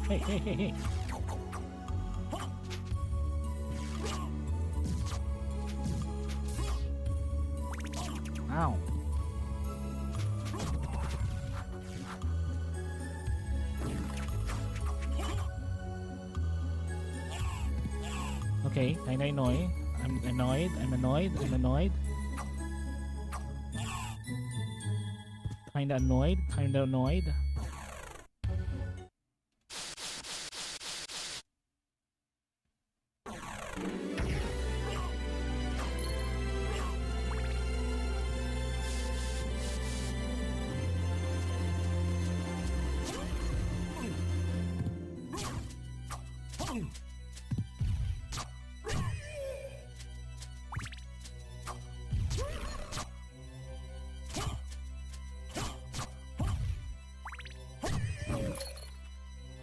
Hey, hey, hey, hey. Ow. Okay, kinda annoying. I'm annoyed. I'm annoyed. I'm annoyed. Kinda annoyed. Kinda annoyed.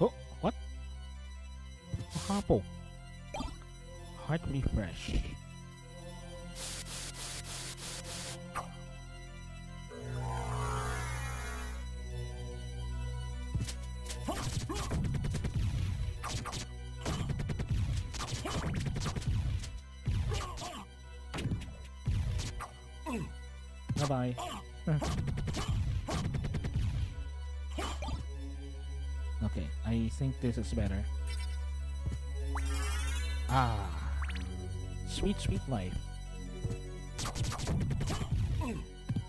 Oh, what? Hopple. Heart refresh. Bye-bye. Okay, I think this is better. Ah, sweet, sweet life.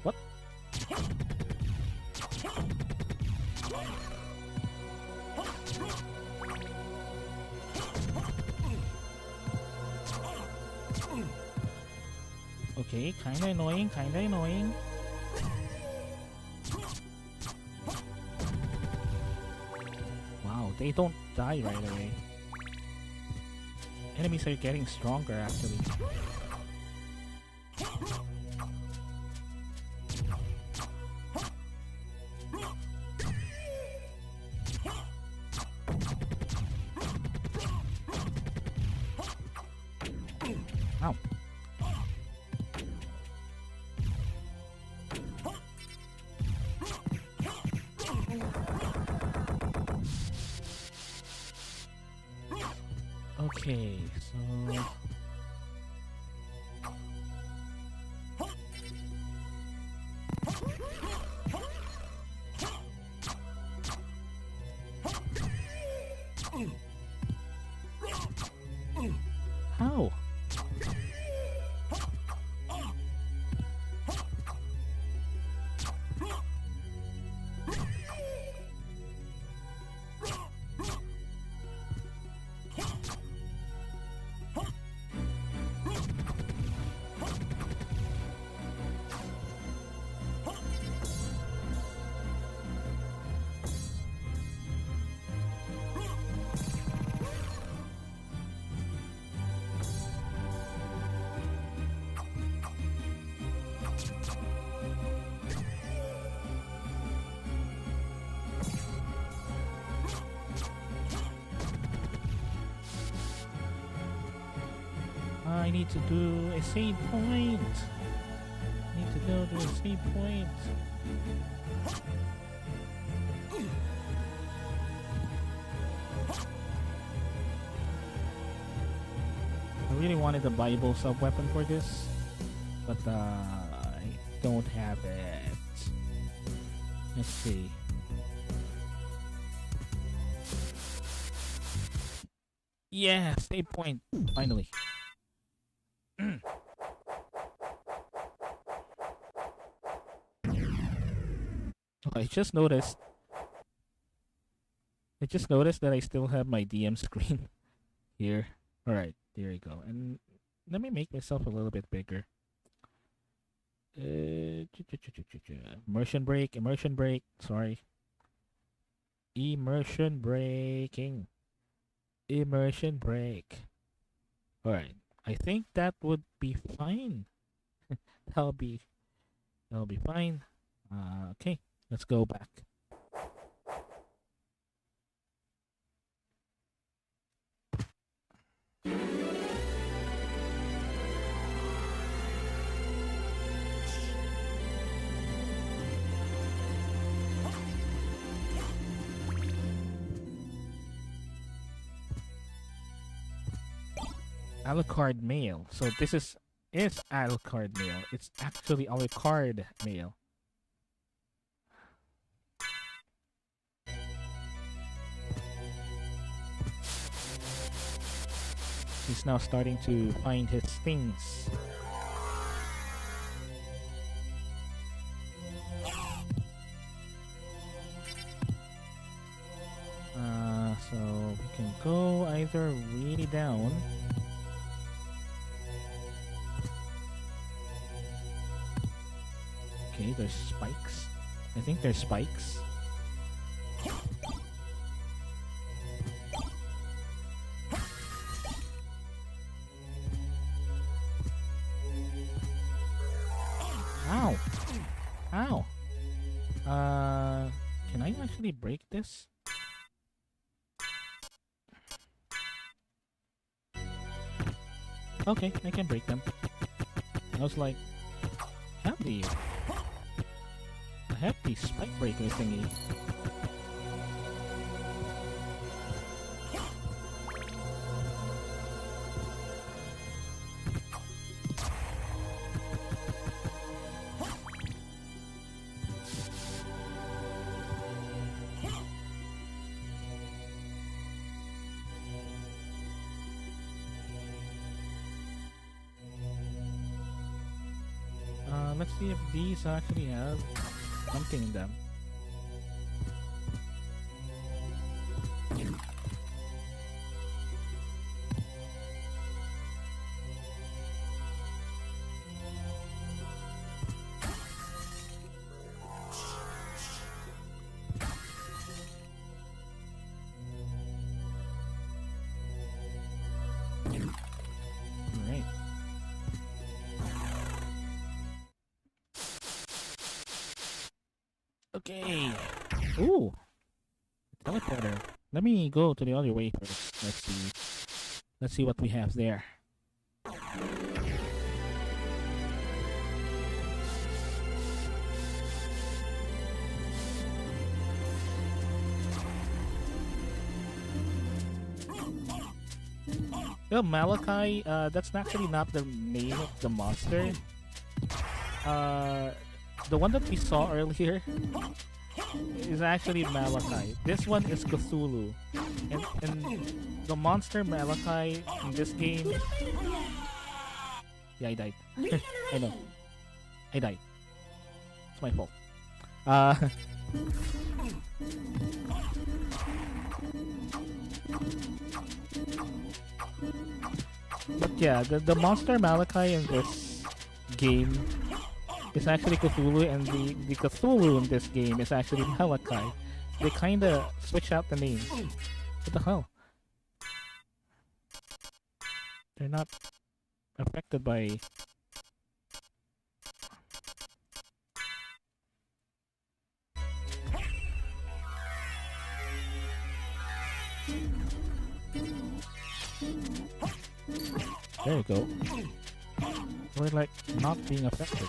What? Okay, kinda annoying, kinda annoying. Wow, they don't die right away. Enemies are getting stronger actually. Ow. Okay, so how? I need to do a save point. Need to go to a save point. I really wanted the Bible sub-weapon for this, but I don't have it. Let's see. Yeah, save point. Finally. Oh, I just noticed that I still have my DM screen here. Alright, there you go. And let me make myself a little bit bigger. Immersion break, sorry. Immersion breaking. Immersion break. Alright. I think that would be fine. that'll be that'll be fine. Okay, let's go back. Alucard mail. So this is Alucard mail. It's actually Alucard mail. He's now starting to find his things. So we can go either really down. Okay, there's spikes. I think there's spikes. Ow! Ow! Can I actually break this? Okay, I can break them. I was like, I have the spike breaker thingy. Let's see if these actually have something in them. Okay. Ooh. Teleporter. Let me go to the other way first. Let's see. Let's see what we have there. Well, Malachi, that's actually not the name of the monster. The one that we saw earlier is actually Malachi. This one is Cthulhu. And the monster Malachi in this game... Yeah, I died. I know. I died. It's my fault. But yeah, the monster Malachi in this game is actually Cthulhu, and the Cthulhu in this game is actually Malachi. They kinda switch out the names. What the hell? They're not affected by... There you go. We're like not being affected.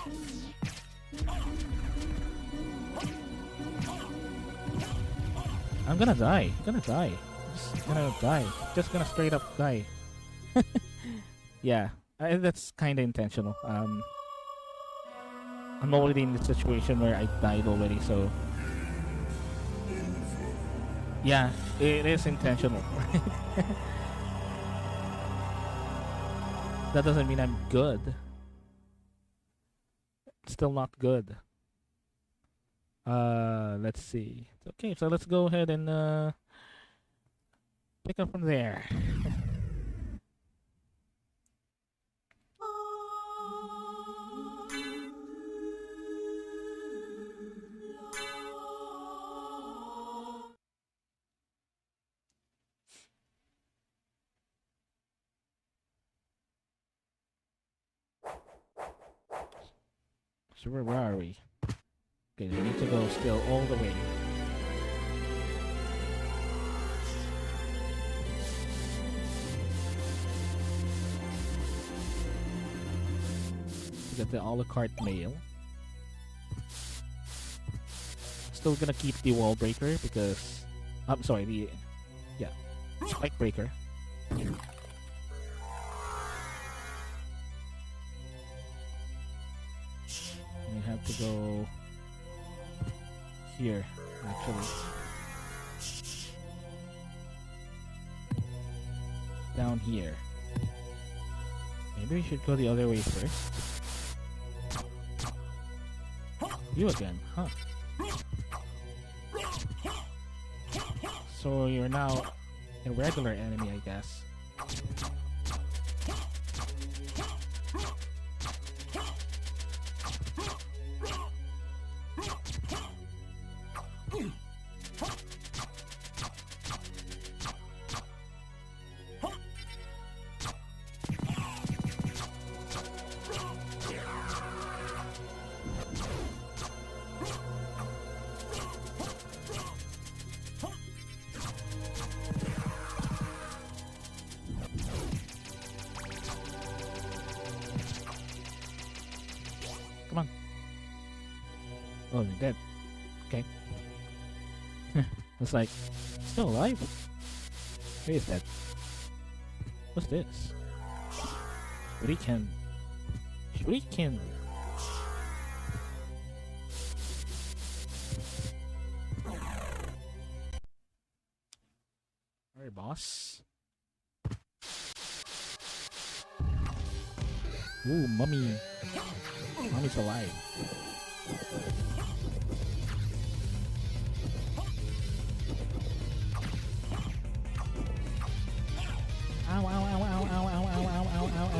I'm gonna die. Just gonna die. Just gonna straight up die. Yeah, that's kind of intentional. I'm already in the situation where I died already, so yeah, it is intentional. That doesn't mean I'm good. It's still not good. Let's see. Okay, so let's go ahead and pick up from there. So where are we? Okay, we need to go still all the way. To get the a la carte mail. Still gonna keep the wall breaker because... I'm sorry, the... Yeah, spike breaker. We have to go here, actually. Down here. Maybe we should go the other way first. You again, huh? So you're now a regular enemy, I guess. Come on. Oh, you're dead. Okay. It's like, still alive? Who is that? What's this? Shuriken. Shuriken. Alright, boss. Ooh, mummy. Mommy's alive. Ow, ow, ow, ow, ow, ow, ow, ow, ow, ow, ow,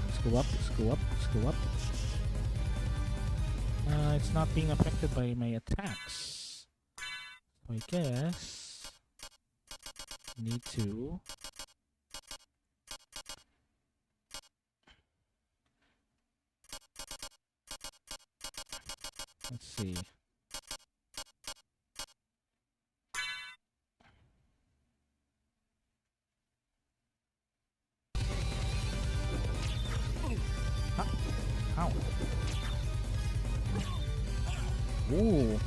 Let's go up, let's go up, let's go up. It's not being affected by my attacks. So I guess need to let's see. Ow. Ooh.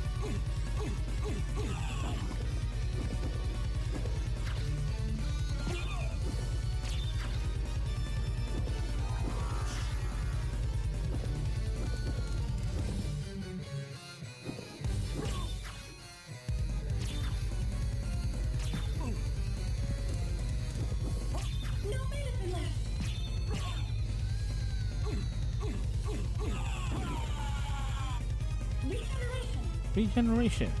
Regeneration.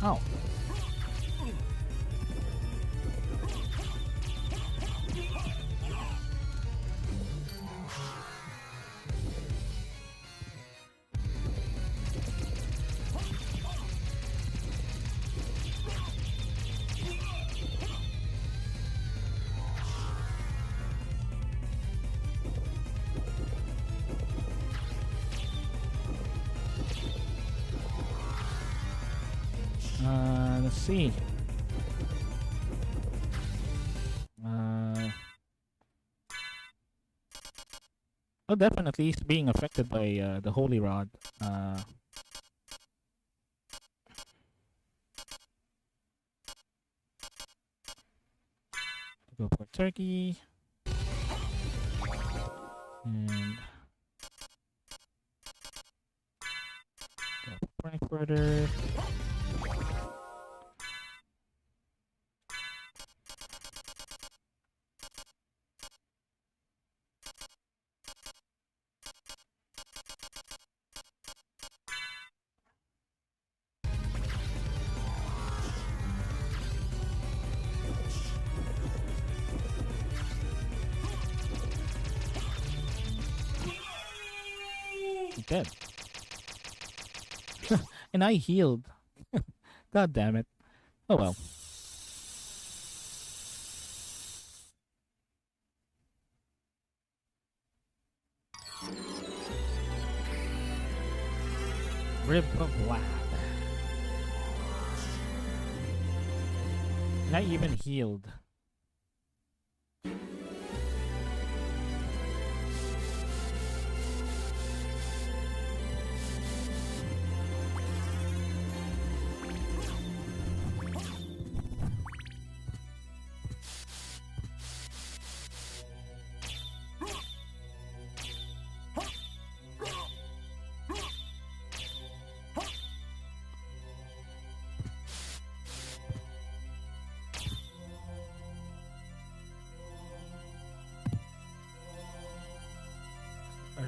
Oh. Let's see. Oh, definitely he's being affected by the Holy Rod. Go for turkey. And go for Frankfurter. Dead. And I healed. God damn it. Oh well. Rib of Vlad. And I even healed.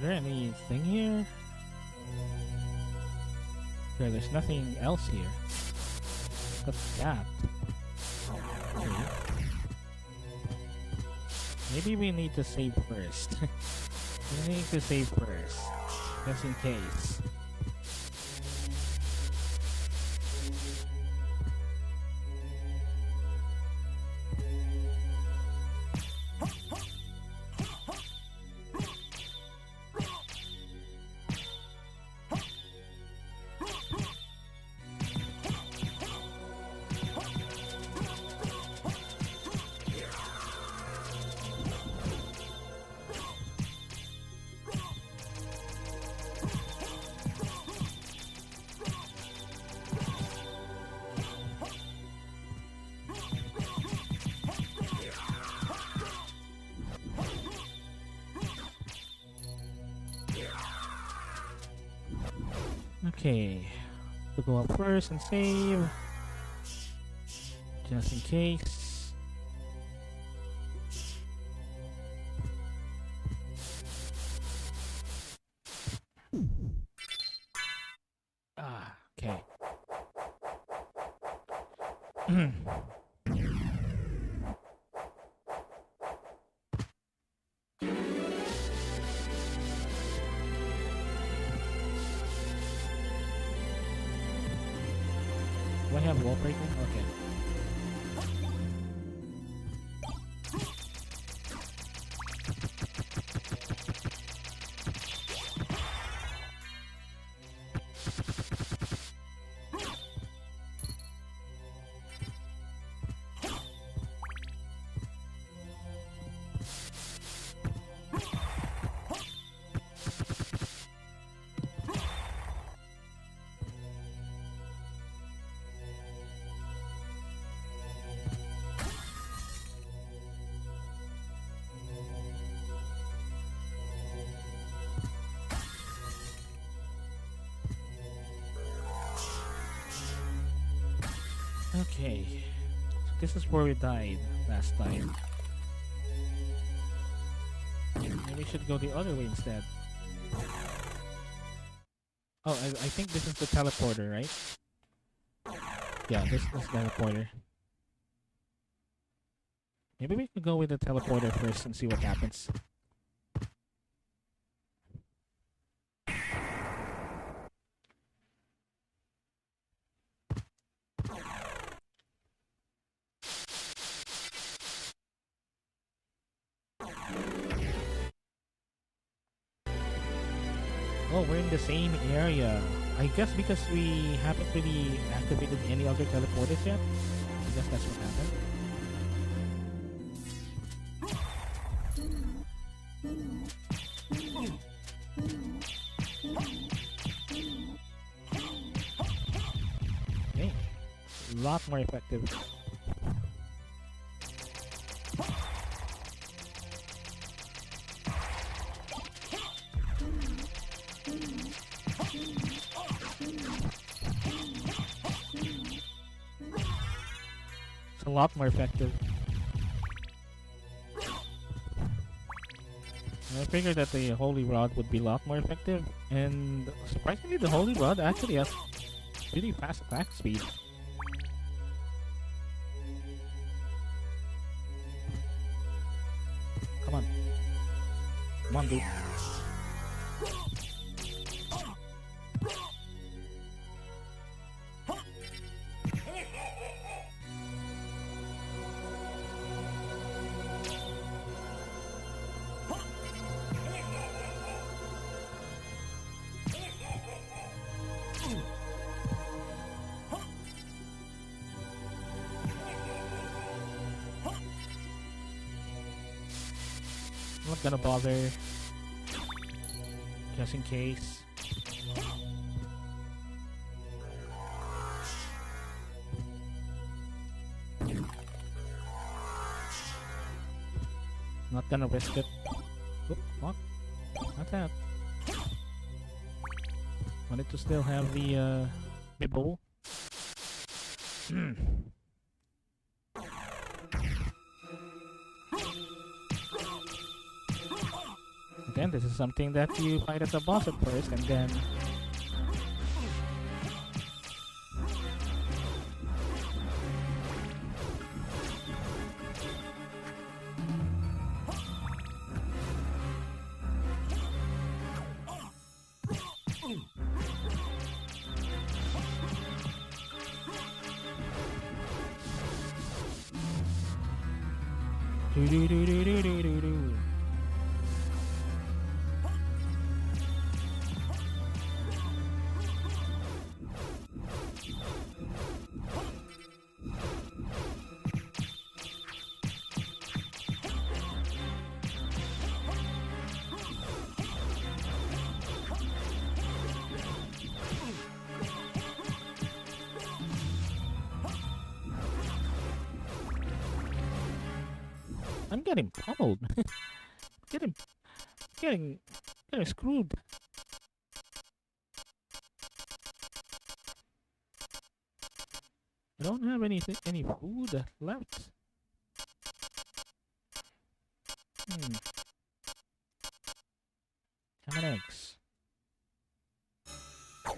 there anything here? Okay, there's nothing else here. What's that? Okay. Maybe we need to save first. We need to save first, just in case. Okay, we'll go up first and save, just in case. Ah, okay. Do I have wall breaking? Okay. Okay, so this is where we died last time. Maybe we should go the other way instead. Oh, I think this is the teleporter, right? Yeah, this is the teleporter. Maybe we could go with the teleporter first and see what happens. Oh, we're in the same area. I guess because we haven't really activated any other teleporters yet. I guess that's what happened. Okay. A lot more effective. A lot more effective. And I figured that the Holy Rod would be a lot more effective, and surprisingly the Holy Rod actually has really fast attack speed. Come on. Come on, dude. I'm not gonna bother, just in case. Not gonna risk it. Oop, what? Not that. Wanted to still have the bowl. Again, this is something that you fight as a boss at first, and then do do do do do do do do. I'm getting pummeled. getting, getting screwed. I don't have any food left. Ham and eggs. I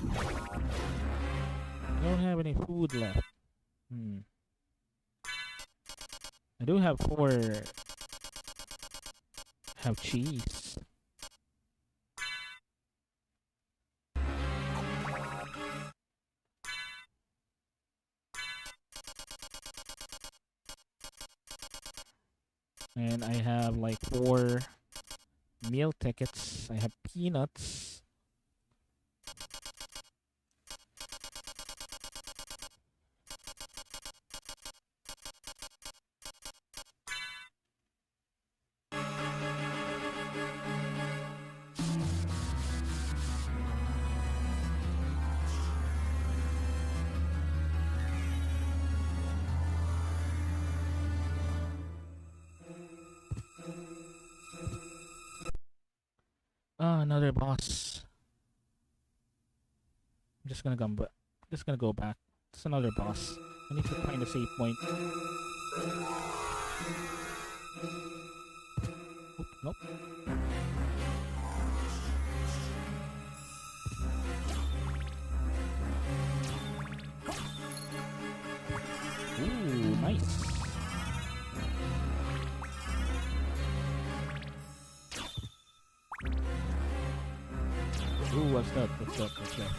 don't have any food left. I do have have cheese. And I have like 4 meal tickets. I have peanuts. Another boss. I'm just gonna go back. It's another boss. I need to find a save point. Oop, nope. Ooh, nice. Ooh, what's that? What's that? What's that?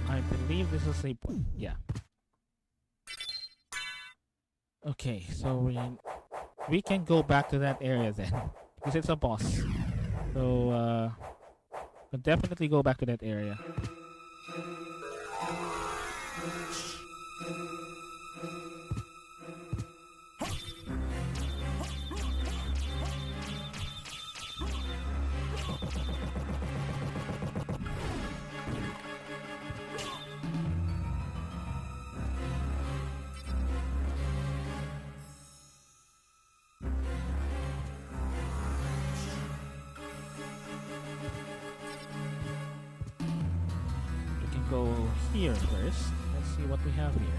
I believe this is a point. Yeah. Okay, so we can go back to that area then, because it's a boss. So we'll definitely go back to that area. Go here first. Let's see what we have here.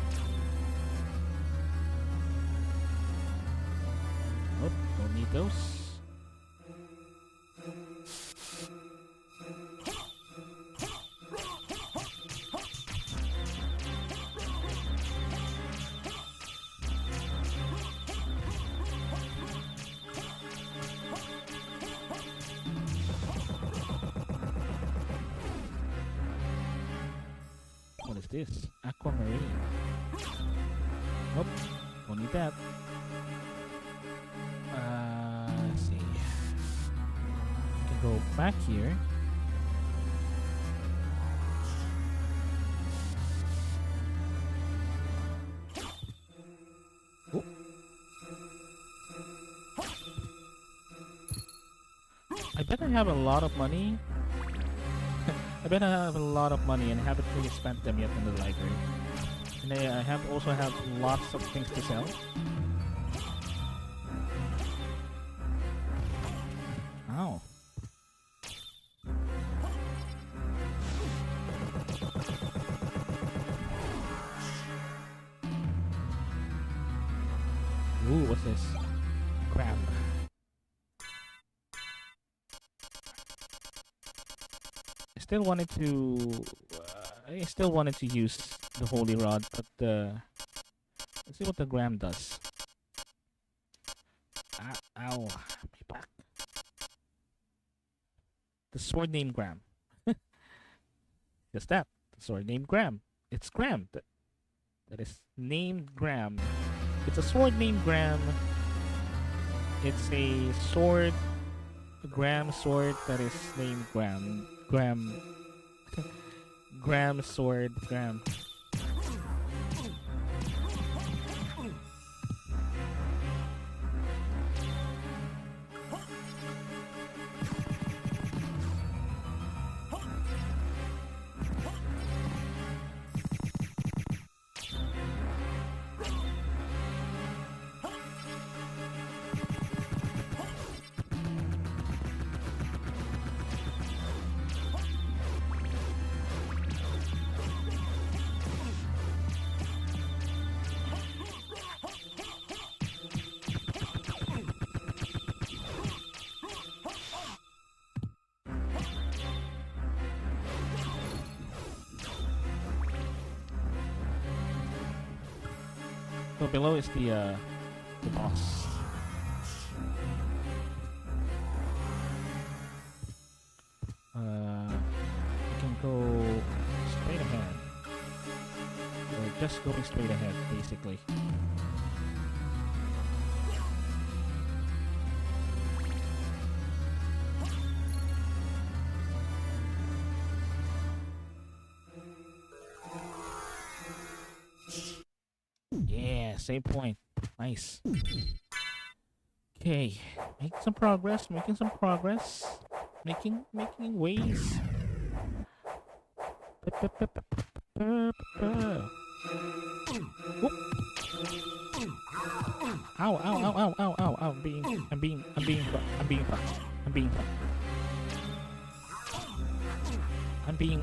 Nope, don't need those. What is this? Aquamarine. Nope, don't need that. Let's see. We can go back here. Oh. I bet I have a lot of money. I bet I have a lot of money and haven't really spent them yet in the library. And I also have lots of things to sell. Ow. this? Gram. I still wanted to use the holy rod, but let's see what the gram does. Ow, my back. The sword named Gram. Just that. The sword named Gram. It's Gram. That is named Gram. It's a sword named Gram. It's a sword, a Gram sword that is named Gram. Gram sword, Gram. So below is the boss. You can go straight ahead. Or just going straight ahead, basically. Yeah, same point. Nice. Okay, making some progress. Making ways. Ow, ow, ow, ow, ow, ow, ow.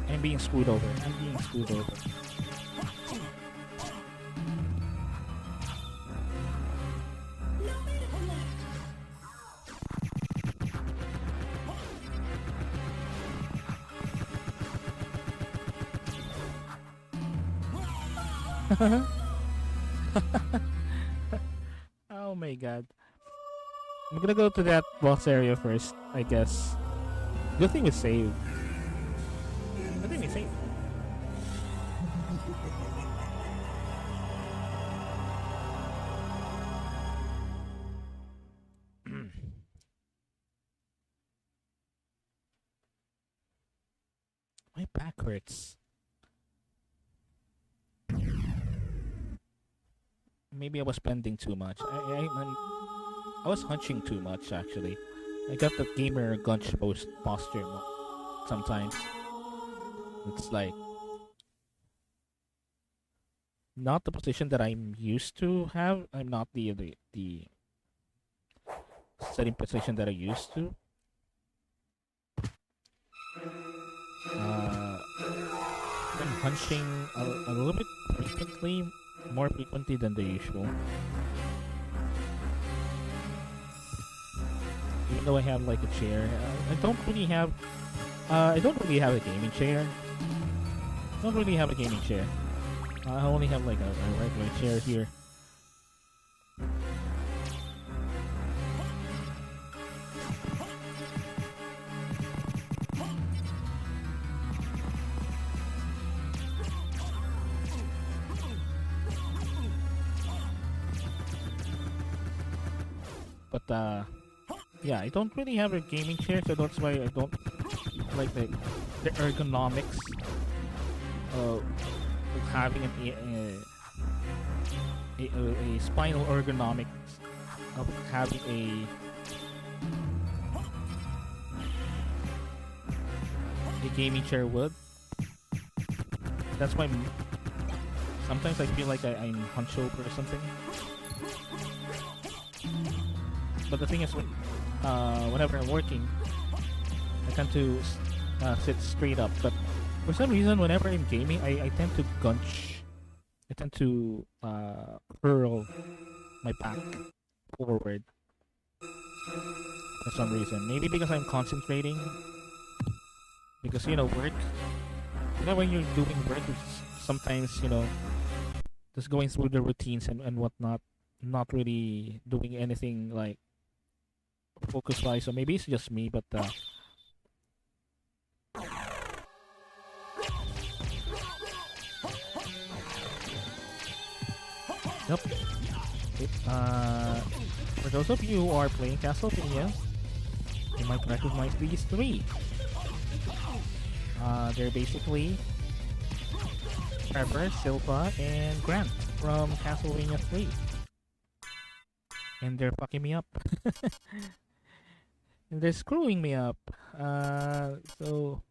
I'm being screwed over. Oh my god. I'm gonna go to that boss area first, I guess. Good thing we saved. My back hurts. Maybe I was spending too much. I was hunching too much, actually. I got the gamer gunch posture sometimes. It's like not the position that I'm used to have. I'm not the setting position that I used to. I'm hunching a little bit frequently. More frequently than the usual. Even though I have like a chair, I don't really have a gaming chair. I only have like a regular chair here. But yeah, I don't really have a gaming chair, so that's why I don't like the ergonomics of having a spinal ergonomics of having a gaming chair would. That's why sometimes I feel like I'm hunched over or something. But the thing is, whenever I'm working, I tend to sit straight up. But for some reason, whenever I'm gaming, I tend to gunch. I tend to curl my back forward for some reason. Maybe because I'm concentrating. Because, work. When you're doing work, it's sometimes, just going through the routines and whatnot, not really doing anything like focus-wise. So maybe it's just me, but yep. Okay. For those of you who are playing Castlevania, you might recognize these three. They're basically Trevor, Silva, and Grant from Castlevania 3. And they're fucking me up. And they're screwing me up. So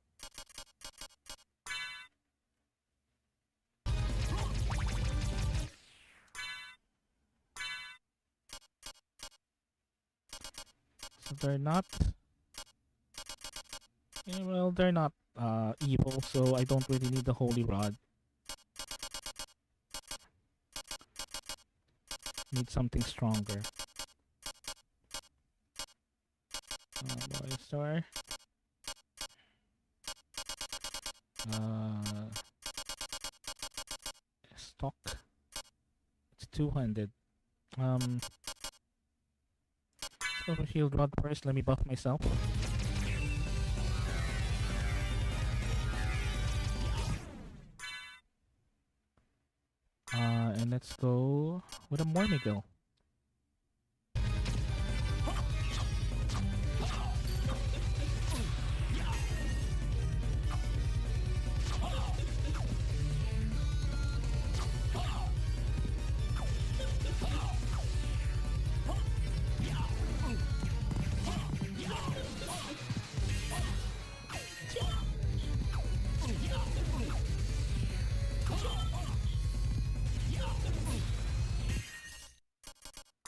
they're not. Yeah, well, they're not evil, so I don't really need the Holy Rod. Need something stronger. Boy Star. Stock. It's two-handed. Silver Shield Rod first. Let me buff myself. And let's go with a Mormigil.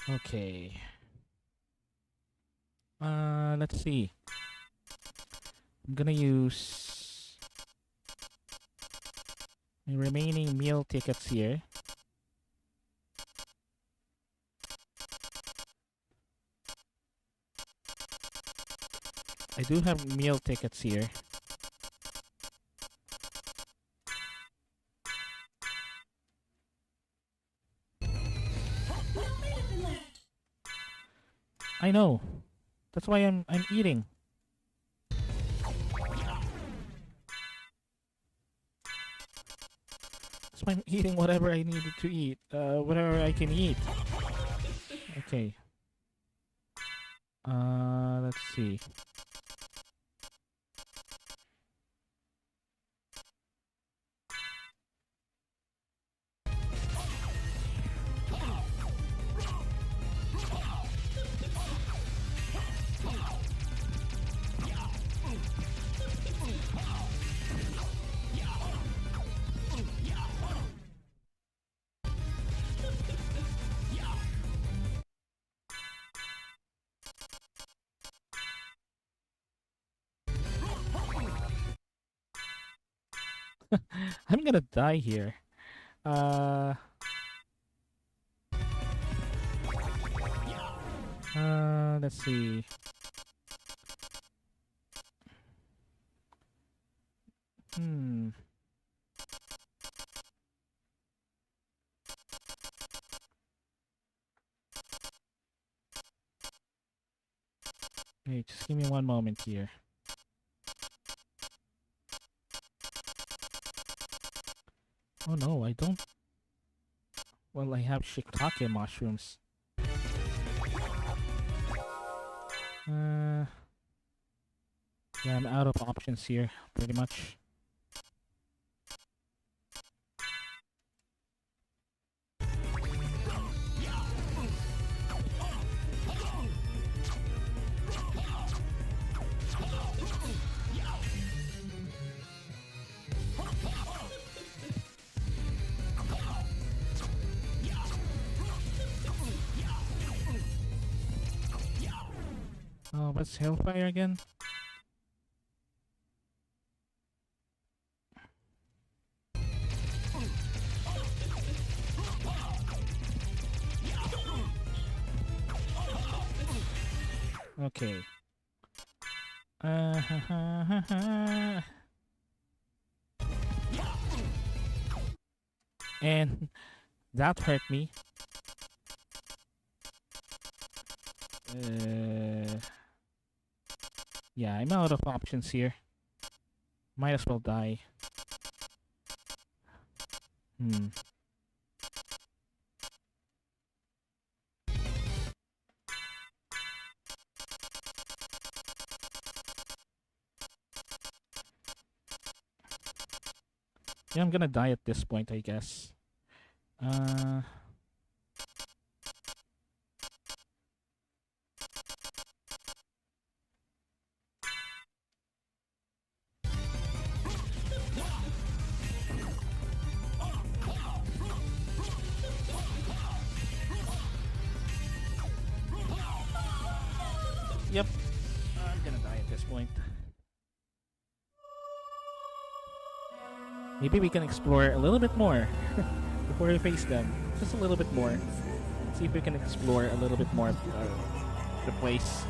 Okay. Let's see. I'm gonna use my remaining meal tickets here. I do have meal tickets here. I know. That's why I'm eating. That's why I'm eating whatever I needed to eat. Whatever I can eat. Okay. Let's see. I'm gonna die here. Let's see. Hey, just give me one moment here. Oh no, I don't. Well, I have shiitake mushrooms. Yeah, I'm out of options here, pretty much. Oh, what's Hellfire again? Okay. And that hurt me. Yeah, I'm out of options here. Might as well die. Yeah, I'm gonna die at this point, I guess. Yep. I'm gonna die at this point. Maybe we can explore a little bit more before we face them. Just a little bit more. See if we can explore a little bit more of the place.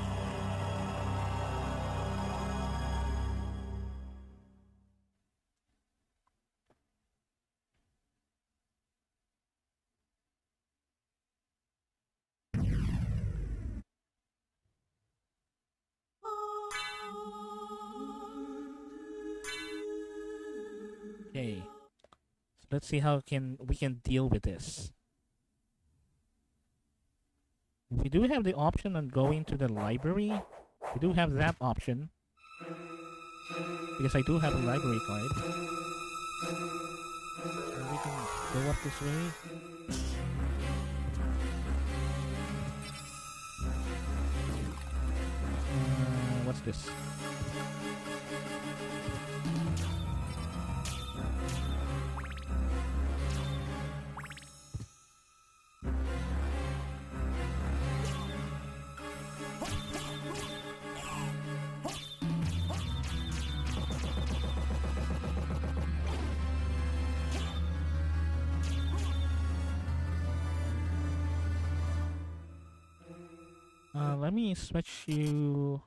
Okay. So let's see how we can deal with this. We do have the option on going to the library. We do have that option. Because I do have a library card. And we can go up this way. What's this? Let me switch you.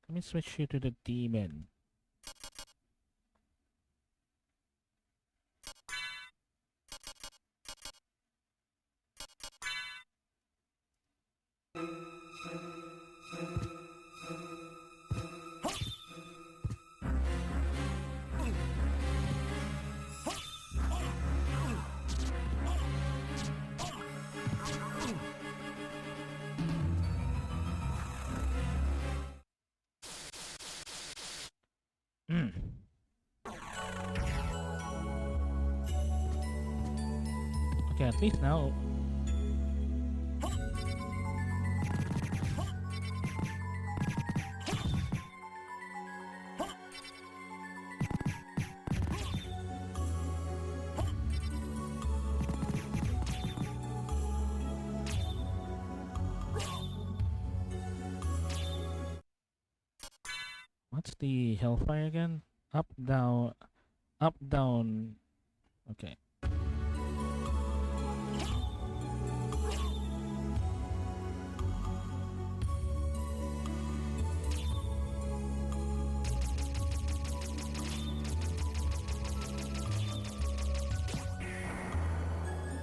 Let me switch you to the demon. Okay, at least now. What's the hellfire again? Up, down, up, down. Okay.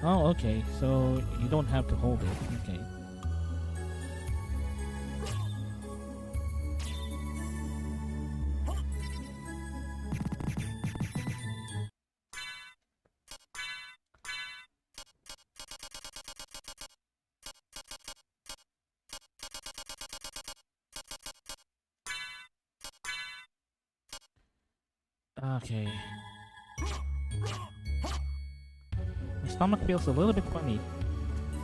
Oh, okay. So you don't have to hold it. Okay. Okay. My stomach feels a little bit funny.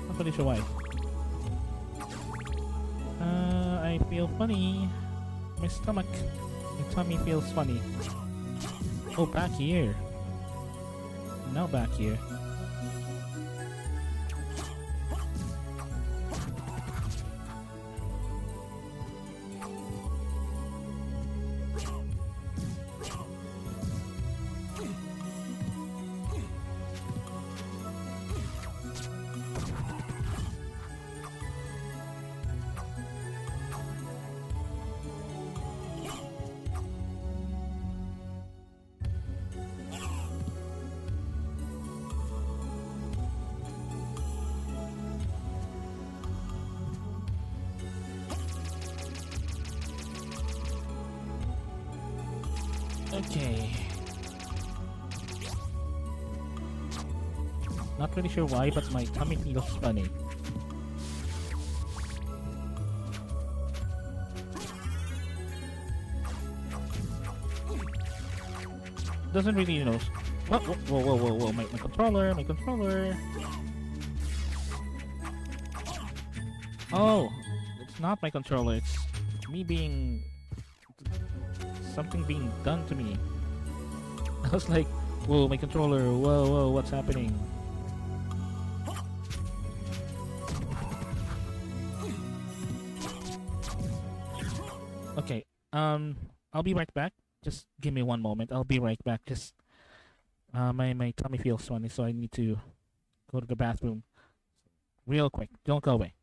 Not really sure why. I feel funny. My stomach, my tummy feels funny. Oh, back here. Now back here. Okay. Not really sure why, but my tummy feels funny. Doesn't really, you know. Whoa, whoa, whoa, whoa, whoa! My controller, my controller. Oh, it's not my controller. It's me being something being done to me. I was like, whoa, my controller. Whoa, whoa, what's happening? Okay. I'll be right back. Just give me one moment. I'll be right back. Just my tummy feels funny, so I need to go to the bathroom real quick. Don't go away.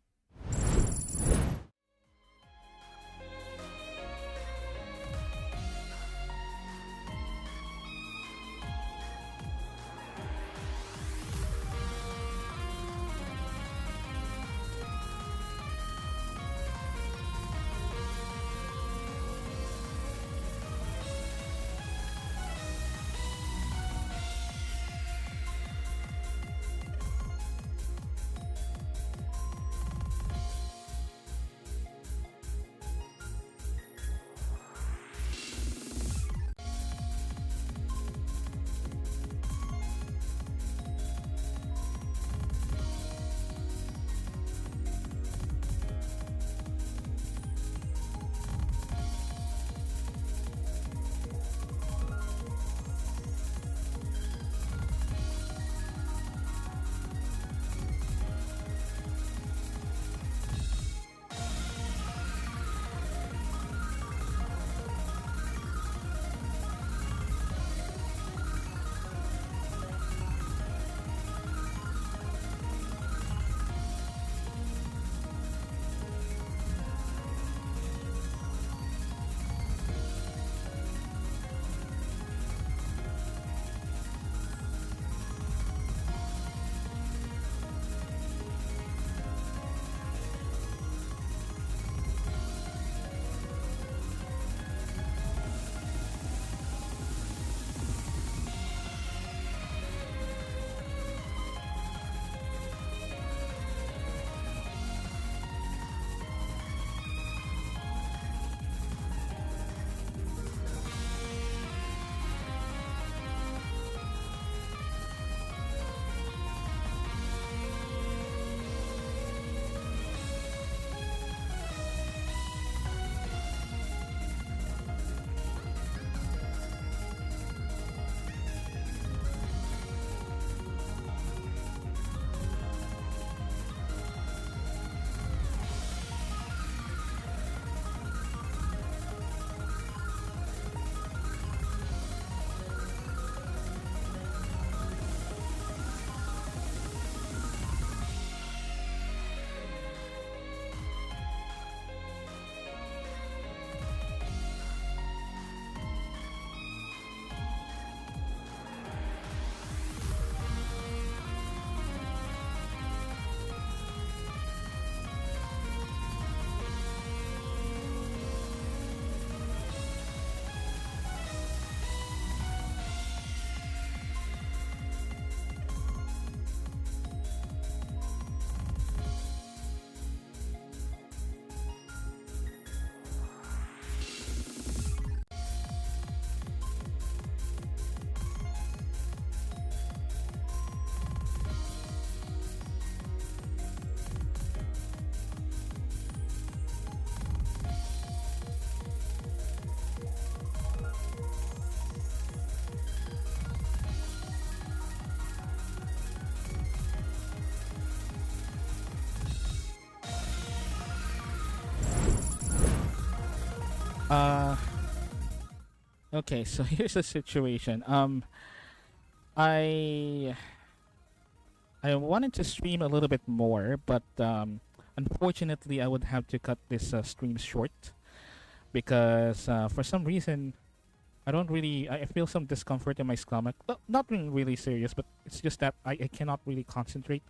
Uh, okay, so here's the situation. I I wanted to stream a little bit more, but unfortunately, I would have to cut this stream short because for some reason, I don't really. I feel some discomfort in my stomach. Well, not being really serious, but it's just that I cannot really concentrate.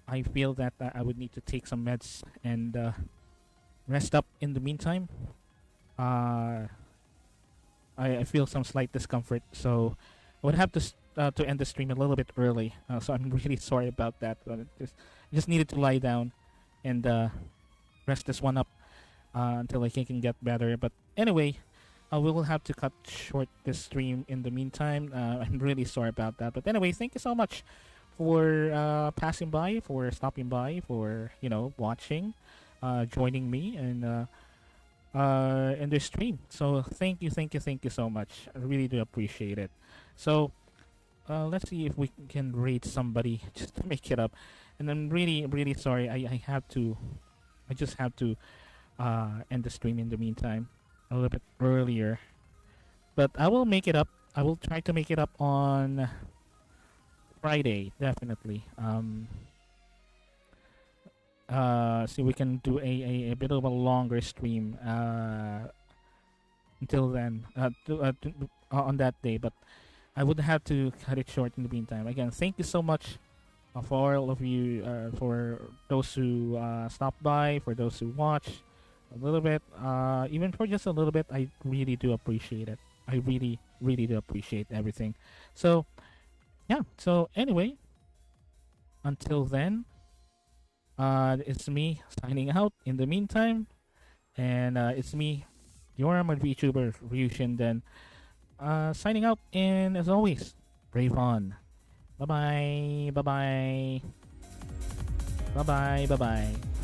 I feel that I would need to take some meds and rest up in the meantime. Uh, I feel some slight discomfort, so I would have to end the stream a little bit early. So I'm really sorry about that. But I just needed to lie down and rest this one up until I can get better. But anyway, we will have to cut short this stream in the meantime. I'm really sorry about that. But anyway, thank you so much for passing by, for stopping by, for watching, joining me, and in the stream. So thank you, thank you, thank you so much. I really do appreciate it. So let's see if we can rate somebody just to make it up. And I'm really, really sorry. I just have to end the stream in the meantime a little bit earlier. But I will make it up. I will try to make it up on Friday, definitely. See, we can do a bit of a longer stream until then, on that day. But I would have to cut it short in the meantime. Again, thank you so much for all of you, for those who stopped by, for those who watch a little bit, even for just a little bit. I really do appreciate it. I really, really do appreciate everything. So, yeah. So anyway, until then, it's me signing out in the meantime, and it's me, your VTuber Ryushin, then signing out, and as always, brave on. Bye bye, bye bye, bye bye, bye bye.